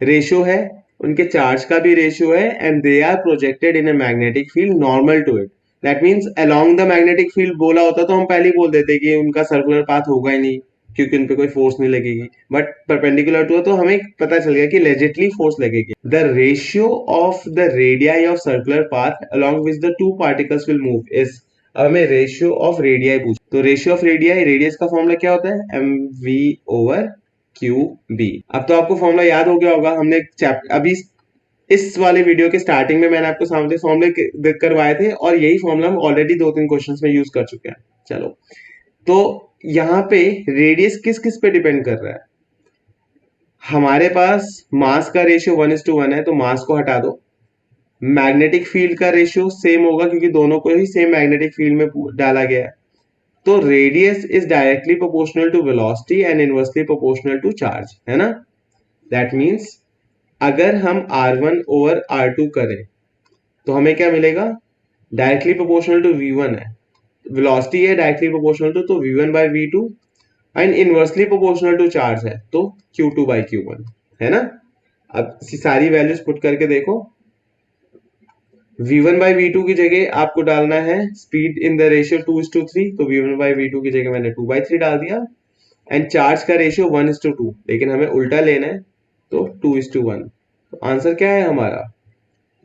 रेशियो है, उनके चार्ज का भी रेशियो है, and they are projected in a magnetic field normal to it. That means along the magnetic field बोला होता तो हम पहले ही बोल देते कि उनका सर्कुलर पाथ होगा ही नहीं, क्योंकि उन पे कोई फोर्स नहीं लगेगी. बट परपेंडिकुलर टू है तो हमें पता चल गया कि लेजिटली फोर्स लगेगी. The ratio of the radii of circular path along which the two particles will move is. अब हमें रेशियो ऑफ रेडियाई पूछ, तो रेशियो ऑफ रेडियाई, रेडियस का फॉर्मूला क्या होता है? mv/qb. अब तो आपको फॉर्मूला याद हो गया होगा. हमने अभी इस वाले वीडियो के स्टार्टिंग में मैंने आपको सामने फॉर्मूले करवाए थे और यही फॉर्मूला हम ऑलरेडी 2-3 क्वेश्चंस में यूज कर चुके हैं. चलो, तो यहाँ पे रेडियस किस किस पे डिपेंड कर रहा है? हमारे पास मास का रेशियो 1:1 है, तो मास को हटा दो. मैग्नेटिक फील्ड का रेशियो सेम होगा क्योंकि दोनों को ही सेम मैग्नेटिक फील्ड में डाला गया है. तो radius is directly proportional to velocity and inversely proportional to charge, है ना. दैट मीन्स अगर हम R1 ओवर R2 करें तो हमें क्या मिलेगा? डायरेक्टली प्रोपोर्शनल टू V1 है, वेलोसिटी है डायरेक्टली प्रोपोर्शनल टू, तो V1/V2, and inversely proportional to charge है तो Q2/Q1, है ना. अब सारी वैल्यूज पुट करके देखो. V1/V2 की जगह आपको डालना है स्पीड इन द रेशियो 2:3, तो V1/V2 की जगह मैंने 2/3 डाल दिया. एंड चार्ज का रेशियो 1:2, लेकिन हमें उल्टा लेना है तो 2:1. तो आंसर क्या है हमारा?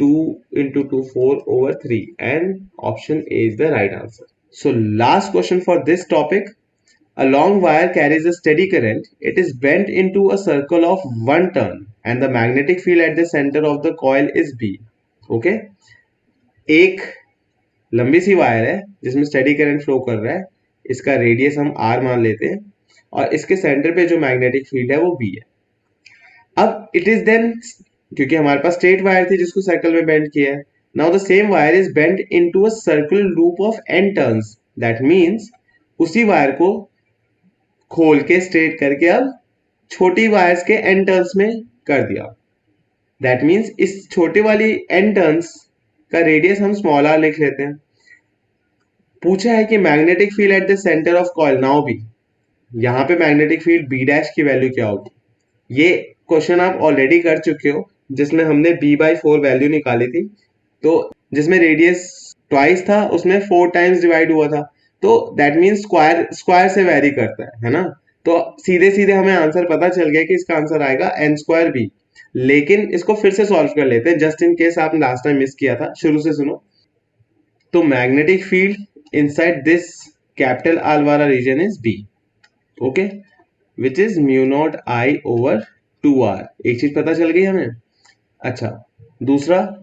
2 × 2 4/3, and option A is the right answer. So last question for this topic. A long wire carries a steady current. It is bent into a circle of 1 turn and the magnetic field at the center of the coil is B. Okay? एक लंबी सी वायर है जिसमें स्टेडी करंट फ्लो कर रहा है. इसका रेडियस हम R मान लेते हैं और इसके सेंटर पे जो मैग्नेटिक फील्ड है वो B है. अब इट इज देन, क्योंकि हमारे पास स्ट्रेट वायर थी जिसको सर्कल में बेंड किया है, Now the same wire is bent into a circular loop of n turns. That means उसी वायर को खोल के स्ट्रेट करके अब छोटी वायर्स के n टर्न्स में कर दिया. दैट मीन्स इस छोटे वाली n टर्न्स का रेडियस हम स्मॉल r लिख लेते हैं. पूछा है कि magnetic field at the centre of coil. Now B, यहाँ पे मैग्नेटिक फील्ड b डैश की वैल्यू क्या होगी? ये क्वेश्चन आप ऑलरेडी कर चुके हो जिसमें हमने b/4 वैल्यू निकाली थी. तो जिसमें रेडियस ट्वाइस था उसमें 4 टाइम्स डिवाइड हुआ था. तो दैट मीन्स स्क्वायर से वेरी करता है ना. तो सीधे सीधे हमें आंसर पता चल गया कि इसका आंसर आएगा n² b. लेकिन इसको फिर से सॉल्व कर लेते हैं जस्ट इन केस आपने लास्ट टाइम मिस किया था. शुरू से सुनो. तो magnetic field inside this capital R वाला region is b. Okay, which is μ0I/2r. एक चीज पता चल गई हमें. अच्छा, दूसरा,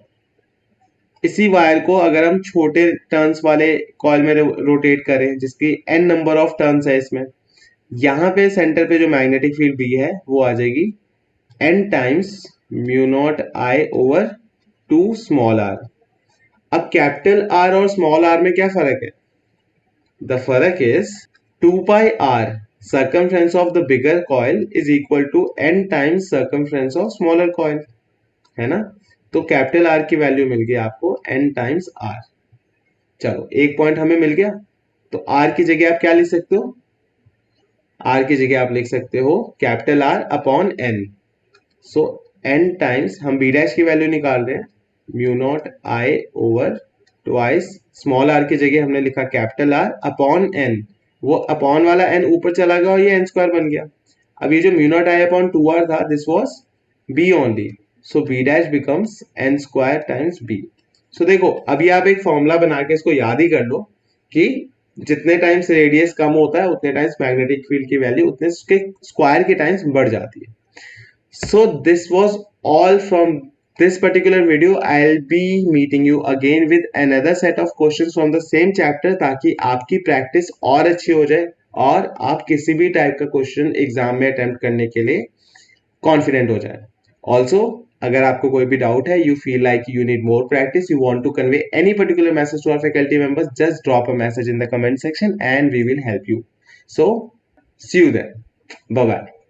इसी वायर को अगर हम छोटे टर्न्स वाले कॉइल में रोटेट करें जिसकी n नंबर ऑफ टर्न्स है इसमें, यहाँ पे सेंटर पे जो मैग्नेटिक फील्ड B है वो आ जाएगी n times μ0I/2 small r. अब कैपिटल R और स्मॉल r में क्या फर्क है? द फर्क is 2πr circumference of the bigger coil is equal to n times circumference of smaller coil, है ना. तो कैपिटल R की वैल्यू मिल गई आपको n टाइम्स r. चलो, एक पॉइंट हमें मिल गया. तो R की जगह आप क्या लिख सकते हो? R की जगह आप लिख सकते हो कैपिटल R अपॉन n. सो n टाइम्स, हम b डैश की वैल्यू निकाल रहे हैं, μ0I/2 स्मॉल r की जगह हमने लिखा कैपिटल R अपॉन n. वो अपॉन वाला n ऊपर चला गया और ये n² बन गया. अब ये जो μ0I/2r था, this was b only. So b dash becomes n² times b. सो देखो, अभी आप एक फॉर्मूला बना के इसको याद ही कर लो कि जितने टाइम्स रेडियस कम होता है उतने टाइम्स मैग्नेटिक फील्ड की वैल्यू उतने उसके स्क्वायर के टाइम्स बढ़ जाती है. So this was all from this particular video. I'll be meeting you again with another set of questions from the same chapter ताकि आपकी प्रैक्टिस और अच्छी हो जाए और आप किसी भी टाइप का क्वेश्चन एग्जाम में अटेम्प्ट करने के लिए कॉन्फिडेंट हो जाए. ऑल्सो, अगर आपको कोई भी डाउट है, you feel like you need more practice, you want to convey any particular message to our faculty members, just drop a message in the comment section and we will help you. So see you there. Bye bye.